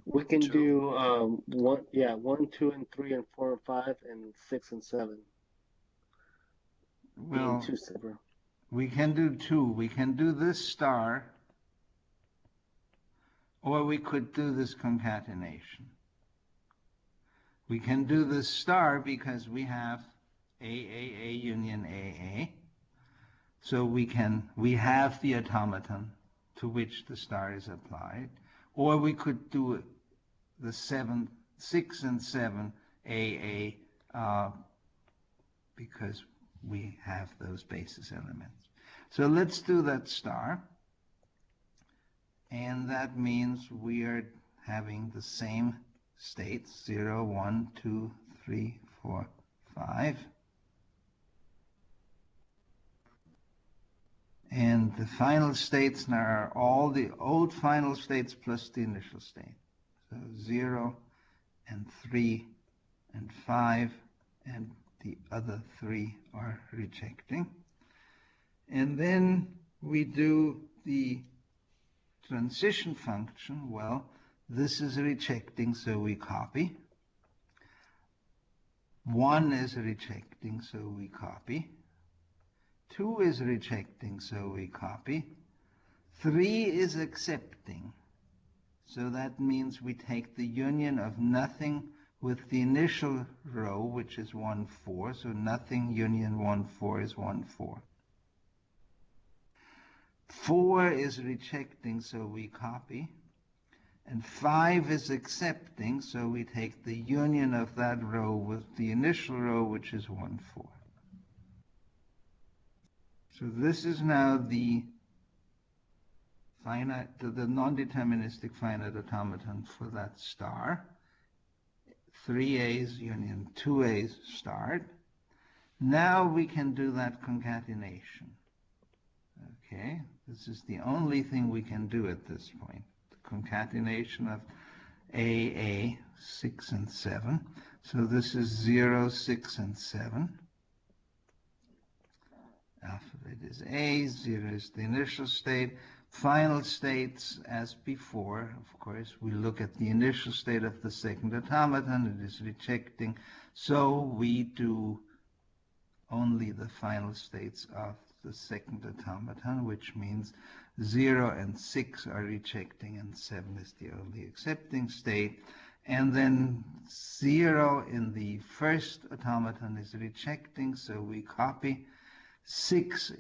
We can do 1, 2, and 3, and 4, and 5, and 6 and 7. Well, 2 separate. we can do 2. We can do this star, or we could do this concatenation. We can do this star because we have A union AA. So we have the automaton to which the star is applied, or we could do the 6 and 7 AA because we have those basis elements. So let's do that star, and that means we are having the same states 0, 1, 2, 3, 4, 5. And the final states now are all the old final states plus the initial state. So 0 and 3 and 5, and the other 3 are rejecting. And then we do the transition function. Well, this is rejecting, so we copy. 1 is rejecting, so we copy. 2 is rejecting, so we copy. 3 is accepting. So that means we take the union of nothing with the initial row, which is 1, 4. So nothing union 1, 4 is 1, 4. 4 is rejecting, so we copy. And 5 is accepting, so we take the union of that row with the initial row, which is 1, 4. So this is now the non-deterministic finite automaton for that star. 3 A's union 2 A's start. Now we can do that concatenation. Okay, this is the only thing we can do at this point. The concatenation of AA 6 and 7. So this is 0, 6, and 7. Alphabet is A, 0 is the initial state. Final states, as before, of course, we look at the initial state of the second automaton. It is rejecting. So we do only the final states of the second automaton, which means 0 and 6 are rejecting, and 7 is the only accepting state. And then 0 in the first automaton is rejecting, so we copy. 6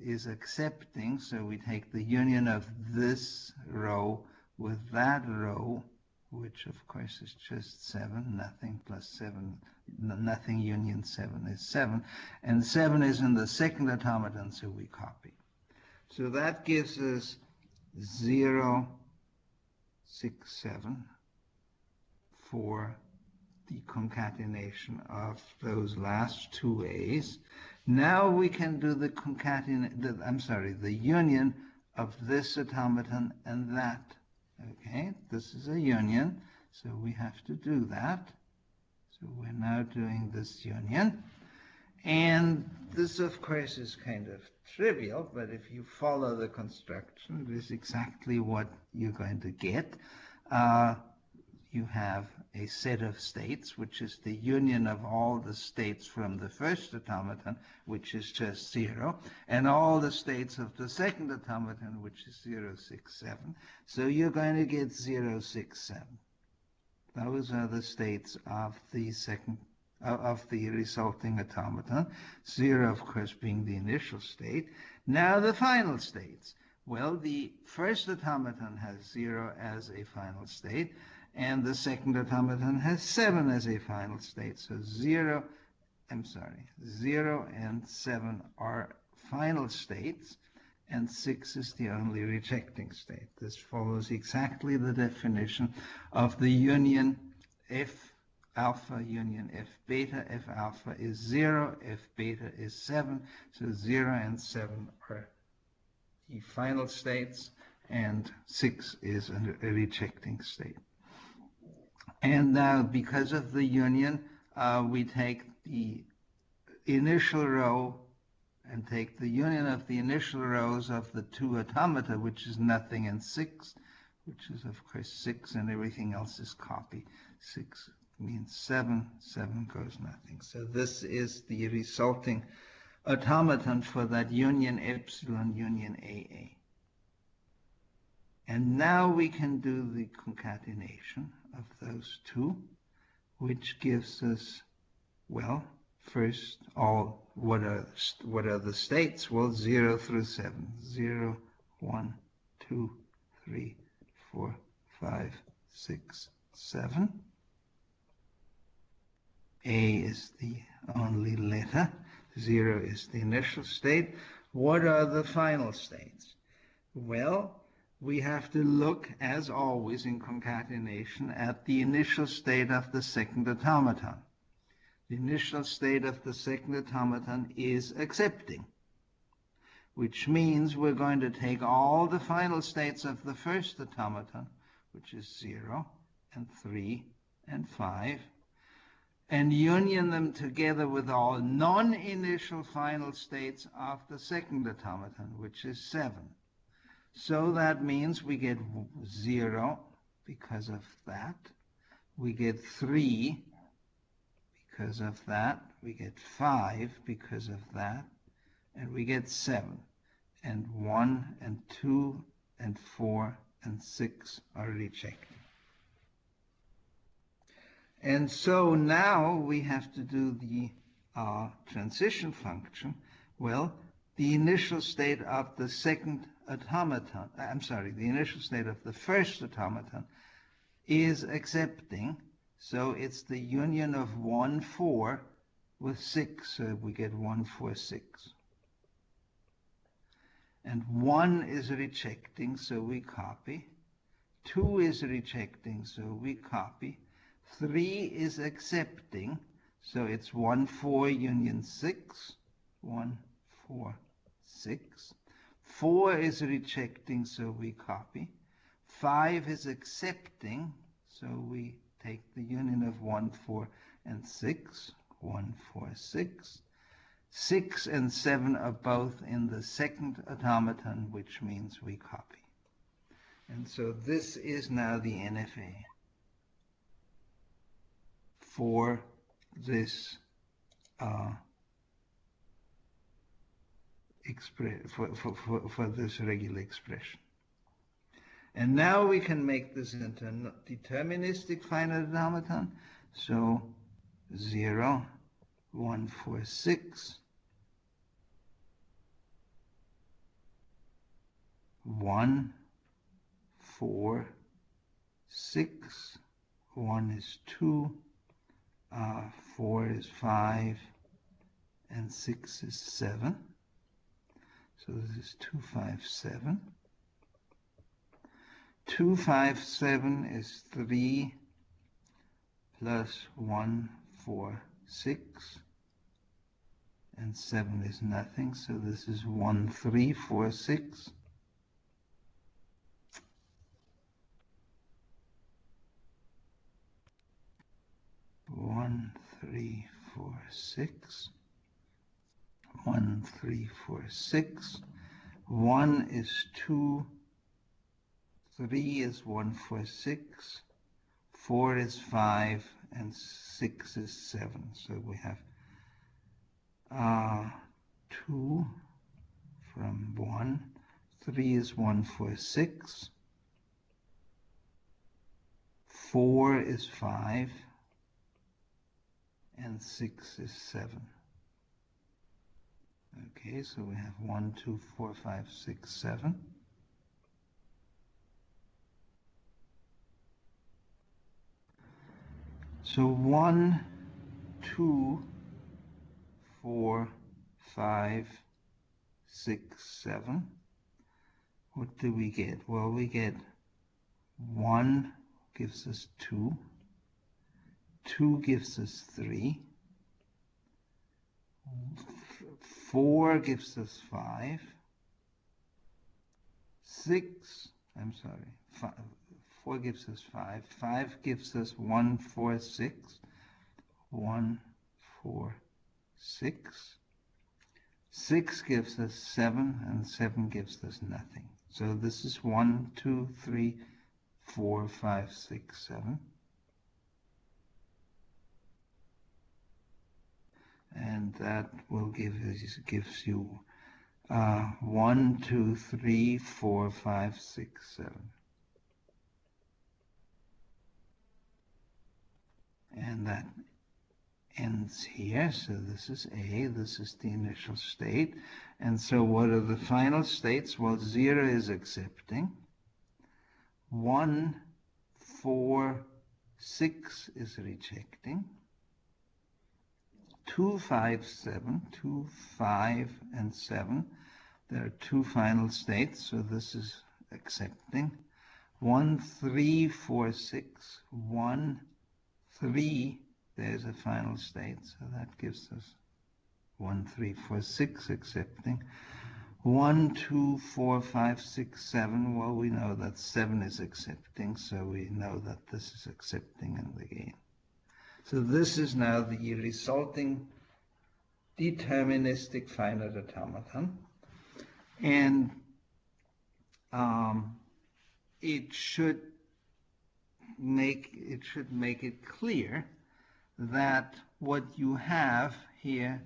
is accepting, so we take the union of this row with that row, which of course is just 7, nothing plus 7, nothing union 7 is 7, and 7 is in the second automaton, so we copy. So that gives us 0, 6, 7 for the concatenation of those last two A's. Now we can do the the union of this automaton and that. Okay, this is a union, so we have to do that. So we're now doing this union. And this, of course, is kind of trivial, but if you follow the construction, it is exactly what you're going to get. You have a set of states, which is the union of all the states from the first automaton, which is just 0, and all the states of the second automaton, which is 0, 6, 7. So you're going to get 0, 6, 7. Those are the states of the resulting automaton, 0, of course, being the initial state. Now the final states. Well, the first automaton has 0 as a final state, and the second automaton has 7 as a final state. So 0 and 7 are final states, and 6 is the only rejecting state. This follows exactly the definition of the union F alpha union F beta. F alpha is 0, F beta is 7, so 0 and 7 are the final states, and 6 is a rejecting state. And now, because of the union, we take the initial row and take the union of the initial rows of the two automata, which is nothing and 6, which is, of course, 6, and everything else is copy. 6 means 7, 7 goes nothing. So this is the resulting automaton for that union epsilon union AA. And now we can do the concatenation of those two, which gives us, well, first all, what are the states? Well, 0 through 7. 0, 1, 2, 3, 4, 5, 6, 7. A is the only letter. 0 is the initial state. What are the final states? Well, we have to look, as always in concatenation, at the initial state of the second automaton. The initial state of the second automaton is accepting, which means we're going to take all the final states of the first automaton, which is 0 and 3 and 5, and union them together with all non-initial final states of the second automaton, which is 7. So that means we get 0 because of that. We get 3 because of that. We get 5 because of that. And we get 7. And 1 and 2 and 4 and 6 are rejected. And so now we have to do the transition function. Well, the initial state of the second automaton, the initial state of the first automaton is accepting. So it's the union of 1, 4 with 6. So we get 1, 4, 6. And 1 is rejecting, so we copy. 2 is rejecting, so we copy. 3 is accepting, so it's 1, 4 union 6. 1, 4, 6. 4 is rejecting, so we copy. 5 is accepting, so we take the union of 1, 4, and 6. 1, 4, 6. 6 and 7 are both in the second automaton, which means we copy. And so this is now the NFA for this for this regular expression. And now we can make this into a deterministic finite automaton. So 0, 1, 4, 6, 1, 4, 6, 1 is 2, 4 is 5, and 6 is 7. So this is 257. 257 is 3 plus 1, 4, 6. And 7 is nothing, so this is 1346. 1346. 1346. 1 is 2. 3 is 146. 4 is 5. And 6 is 7. So we have 2 from 1. 3 is 146. 4 is 5. And 6 is 7. Okay, so we have 1, 2, 4, 5, 6, 7. So 1, 2, 4, 5, 6, 7. What do we get? Well, we get 1 gives us 2. 2 gives us 3. 4 gives us 5. 6, I'm sorry, 4 gives us 5. 5 gives us 1, 4, 6. 1, 4, 6. 6 gives us 7, and 7 gives us nothing. So this is 1, 2, 3, 4, 5, 6, 7. And that will gives you 1, 2, 3, 4, 5, 6, 7. And that ends here. So this is A, this is the initial state. And so what are the final states? Well, 0 is accepting. 1, 4, 6 is rejecting. 2, 5, 7, 2, 5, and 7. There are 2 final states, so this is accepting. 1, 3, 4, 6, 1, 3, there's a final state, so that gives us 1, 3, 4, 6 accepting. 1, 2, 4, 5, 6, 7, well, we know that 7 is accepting, so we know that this is accepting in the game. So this is now the resulting deterministic finite automaton. And it should make it clear that what you have here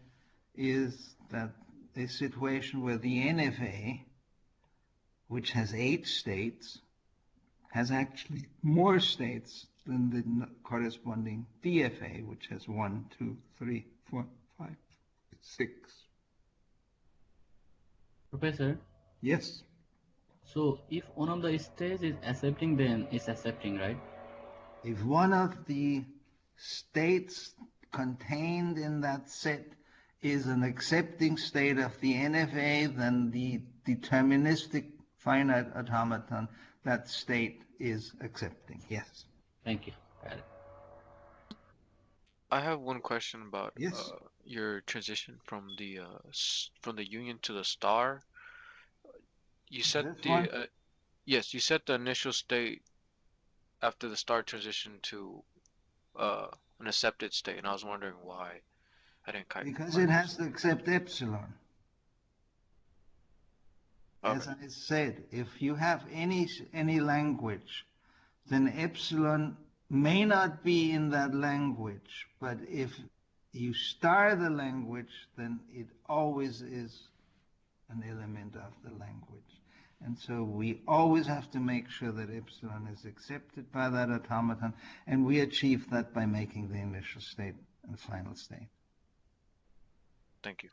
is that a situation where the NFA, which has 8 states, has actually more states than the corresponding DFA, which has 1, 2, 3, 4, 5, 6. Professor, Yes. so if one of the states is accepting, then it's accepting, right? If one of the states contained in that set is an accepting state of the NFA, then the deterministic finite automaton, that state is accepting. Yes. Thank you. Got it. I have one question about Yes. your transition from the union to the star. You said This the one? yes, you said the initial state after the star transition to an accepted state, and I was wondering why. I didn't quite Because it has to accept epsilon. As Okay. I said, if you have any language, then epsilon may not be in that language, but if you star the language, then it always is an element of the language. And so we always have to make sure that epsilon is accepted by that automaton, and we achieve that by making the initial state and final state. Thank you.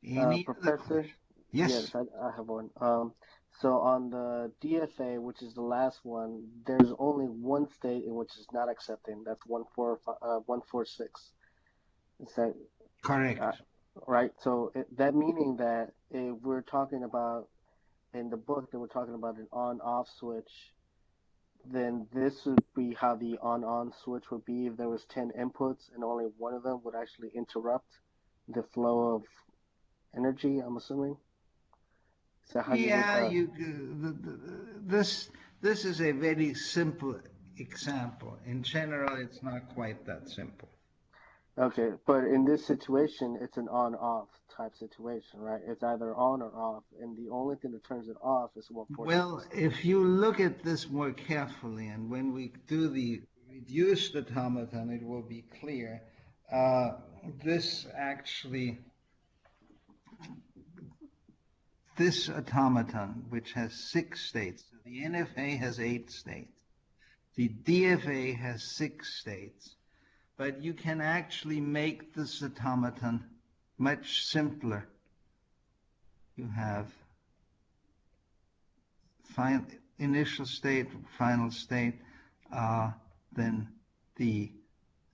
Any other Professor? question? Yes. Yes, I have one. So on the DFA, which is the last one, there's only one state in which is not accepting. That's 146. Is that Correct. right? So that meaning that if we're talking about in the book that we're talking about an on-off switch, then this would be how the on-on switch would be if there was 10 inputs and only one of them would actually interrupt the flow of energy, I'm assuming. Is that how you would? Yeah, this is a very simple example. In general, it's not quite that simple. Okay, but in this situation, it's an on-off type situation, right? It's either on or off, and the only thing that turns it off is 146. Well, if you look at this more carefully, and when we do the reduced automaton, it will be clear. This actually, this automaton, which has 6 states, the NFA has 8 states, the DFA has 6 states, but you can actually make this automaton much simpler. You have initial state, final state, then the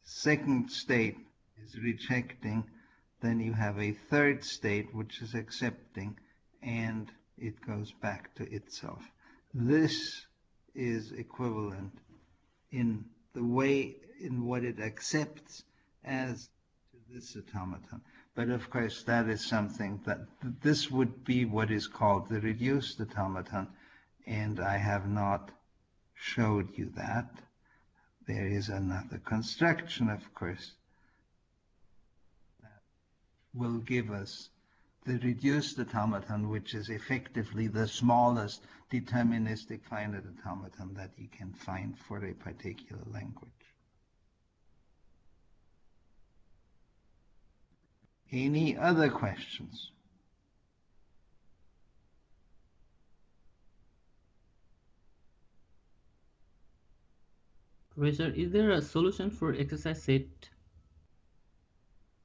second state is rejecting, then you have a third state which is accepting, and it goes back to itself. This is equivalent in the way in what it accepts as to this automaton. But of course, that is something that this would be what is called the reduced automaton, and I have not showed you that. There is another construction, of course, that will give us the reduced automaton, which is effectively the smallest deterministic finite automaton that you can find for a particular language. Any other questions? Professor, is there a solution for exercise set?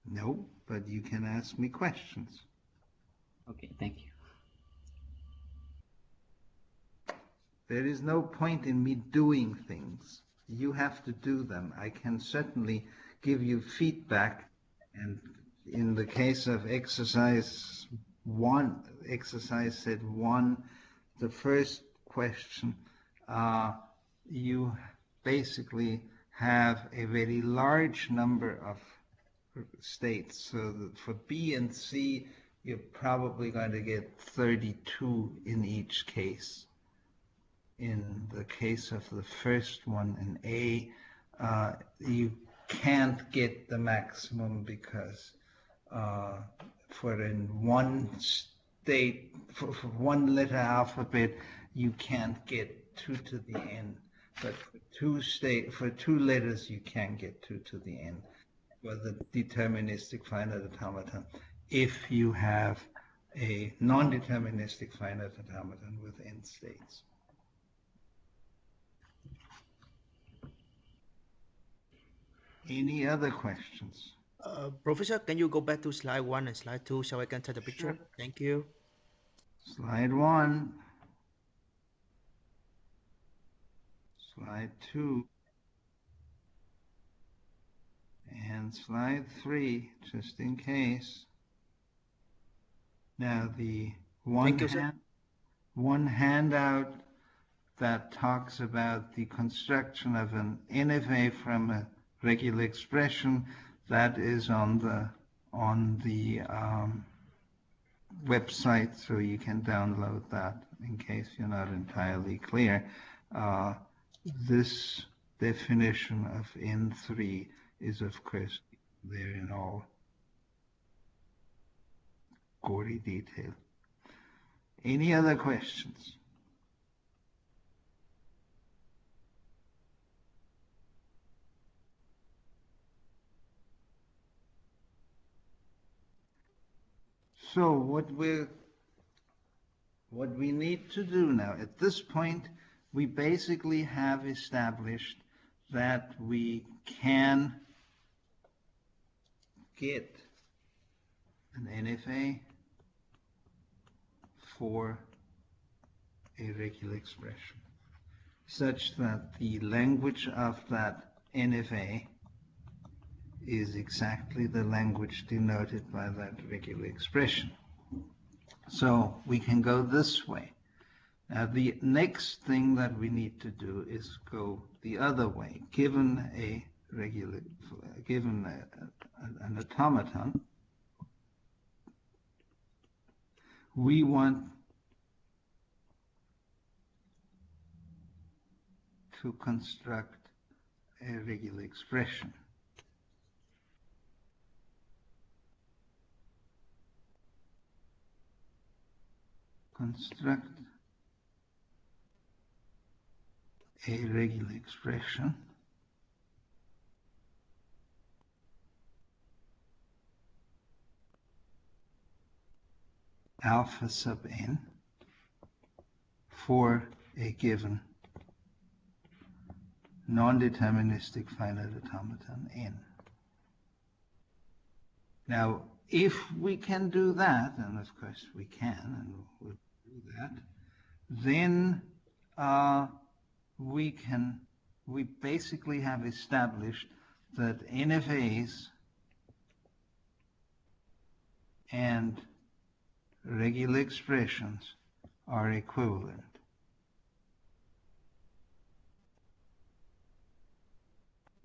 No, but you can ask me questions. Okay, thank you. There is no point in me doing things. You have to do them. I can certainly give you feedback, and in the case of exercise set 1, the first question, you basically have a very large number of states. So that for B and C, you're probably going to get 32 in each case. In the case of the first one in A, you can't get the maximum because for in one state, for one letter alphabet, you can't get 2 to the n. But for two letters, you can get 2 to the n for the deterministic finite automaton if you have a non-deterministic finite automaton with n states. Any other questions? Professor, can you go back to slide 1 and slide 2 so I can take the picture? Sure. Thank you. Slide 1. Slide 2. And slide 3, just in case. Now the one handout that talks about the construction of an NFA from a regular expression, that is on the website, so you can download that in case you're not entirely clear. This definition of N3 is, of course, there in all gory detail. Any other questions? So what we need to do now, at this point, we basically have established that we can get an NFA for a regular expression, such that the language of that NFA is exactly the language denoted by that regular expression. So we can go this way. Now the next thing that we need to do is go the other way. Given an automaton, we want to construct a regular expression. Construct a regular expression alpha sub n for a given non-deterministic finite automaton n. Now, if we can do that, and of course we can, and we'll do that, then we basically have established that NFAs and regular expressions are equivalent.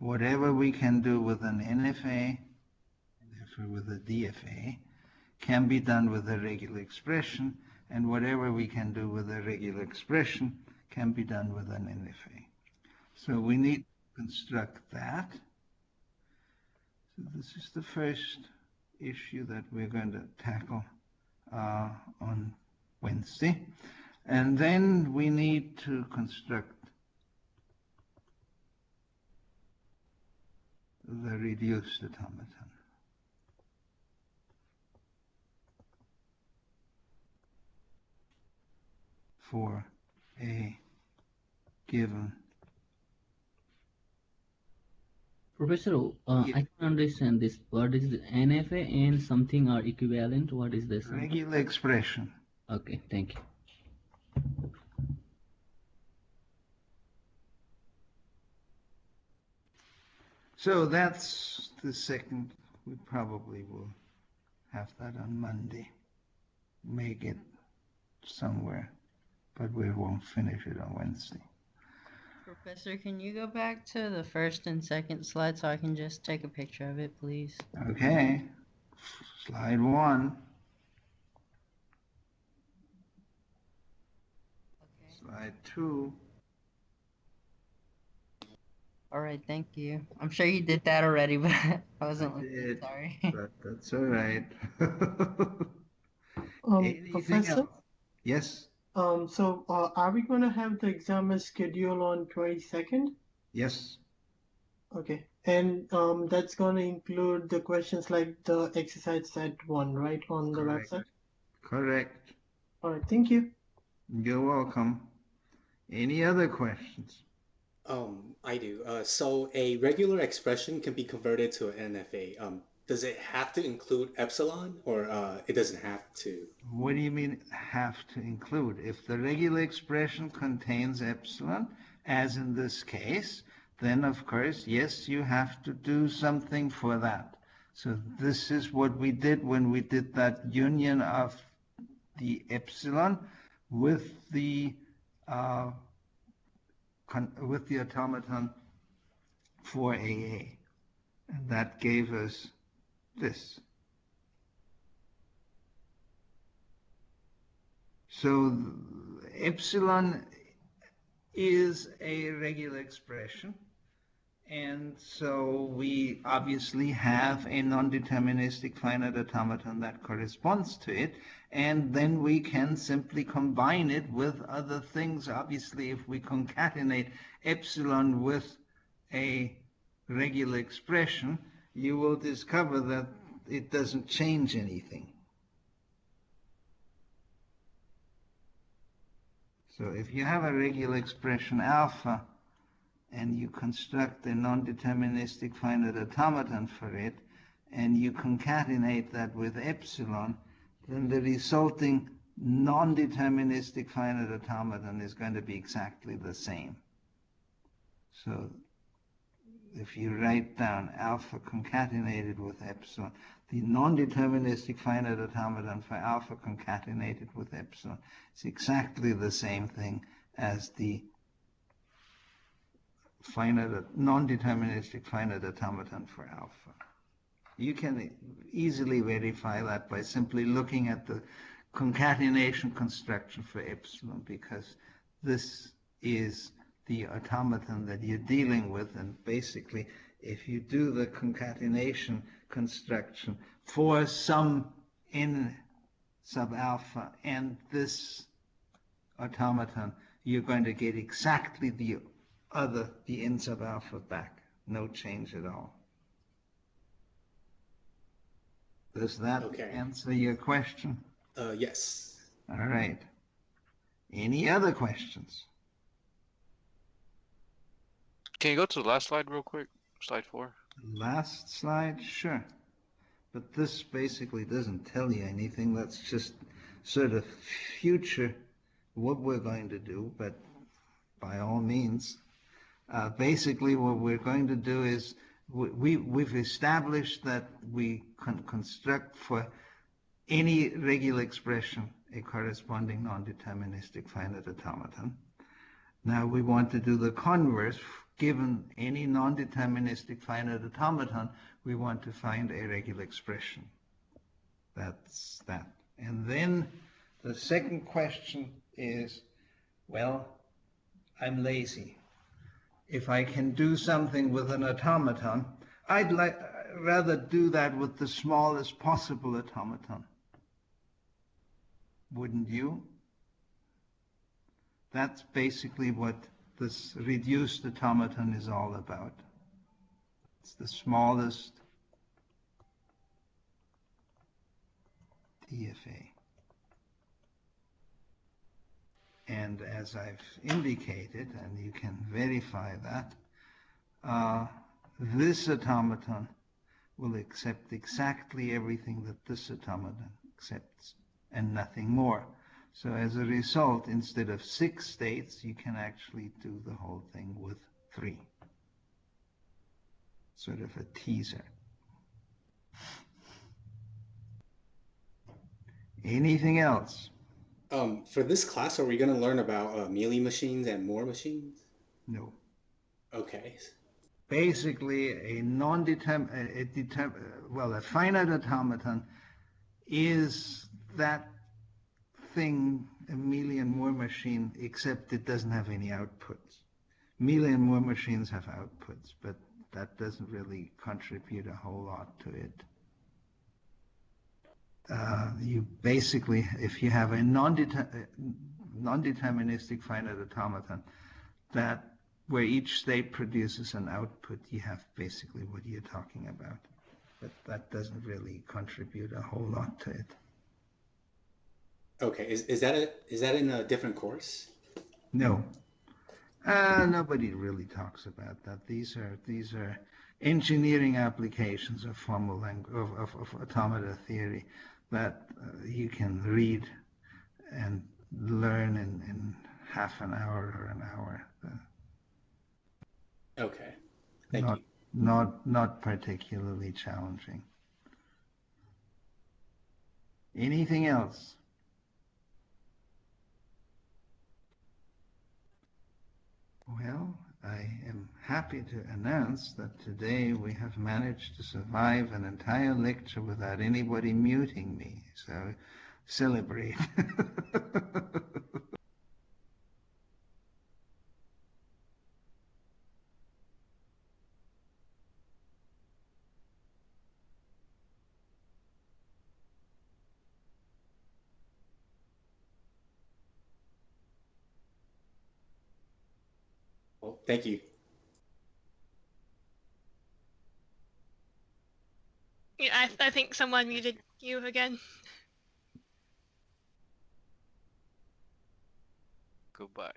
Whatever we can do with an NFA, therefore with a DFA, can be done with a regular expression, and whatever we can do with a regular expression can be done with an NFA. So we need to construct that. So this is the first issue that we're going to tackle on Wednesday. And then we need to construct the reduced automaton. For a given. Professor, I can understand this. What is the NFA and something are equivalent? What is this? Regular expression. Okay, thank you. So that's the second. We probably will have that on Monday. May get somewhere, but we won't finish it on Wednesday. Professor, can you go back to the first and second slide so I can just take a picture of it, please? Okay. Slide 1. Okay. Slide 2. All right, thank you. I'm sure you did that already, but I wasn't looking. Sorry. But that's all right. Anything Professor? else? Yes? So are we going to have the exam as scheduled on 22nd? Yes. Okay. And that's going to include the questions like the exercise set 1, right, on the Correct. website? Correct. All right, thank you. You're welcome. Any other questions? I do. So a regular expression can be converted to an NFA. Does it have to include epsilon, or it doesn't have to? What do you mean have to include? If the regular expression contains epsilon, as in this case, then of course, yes, you have to do something for that. So this is what we did when we did that union of the epsilon with the automaton for AA. And that gave us this. So epsilon is a regular expression, and so we obviously have a non-deterministic finite automaton that corresponds to it, and then we can simply combine it with other things. Obviously, if we concatenate epsilon with a regular expression, you will discover that it doesn't change anything. So if you have a regular expression alpha and you construct a non-deterministic finite automaton for it, and you concatenate that with epsilon, then the resulting non-deterministic finite automaton is going to be exactly the same. So if you write down alpha concatenated with epsilon, the non-deterministic finite automaton for alpha concatenated with epsilon is exactly the same thing as the non-deterministic finite automaton for alpha. You can easily verify that by simply looking at the concatenation construction for epsilon, because this is the automaton that you're dealing with, and basically if you do the concatenation construction for some n sub alpha and this automaton, you're going to get exactly the n sub alpha back. No change at all. Does that answer your question? Yes. All right. Any other questions? Can you go to the last slide real quick? Slide 4. Last slide? Sure. But this basically doesn't tell you anything. That's just sort of future what we're going to do, but by all means. Basically what we're going to do is we've established that we can construct for any regular expression a corresponding non-deterministic finite automaton. Now we want to do the converse. Given any non-deterministic finite automaton, we want to find a regular expression. That's that. And then the second question is, well, I'm lazy. If I can do something with an automaton, I'd rather do that with the smallest possible automaton. Wouldn't you? That's basically what this reduced automaton is all about. It's the smallest TFA. And as I've indicated, and you can verify that, this automaton will accept exactly everything that this automaton accepts and nothing more. So as a result, instead of 6 states, you can actually do the whole thing with 3. Sort of a teaser. Anything else? For this class, are we going to learn about Mealy machines and Moore machines? No. Okay. Basically, a finite automaton is that thing, a Mealy and Moore machine, except it doesn't have any outputs. Mealy and Moore machines have outputs, but that doesn't really contribute a whole lot to it. You basically, if you have a non-deterministic finite automaton that where each state produces an output, you have basically what you're talking about. But that doesn't really contribute a whole lot to it. Okay, is that in a different course? No. Nobody really talks about that. These are engineering applications of formal language, of automata theory that you can read and learn in half an hour or an hour. Okay, thank you. Not particularly challenging. Anything else? Well, I am happy to announce that today we have managed to survive an entire lecture without anybody muting me, so celebrate. Well, thank you. Yeah, I think someone muted you again. Goodbye.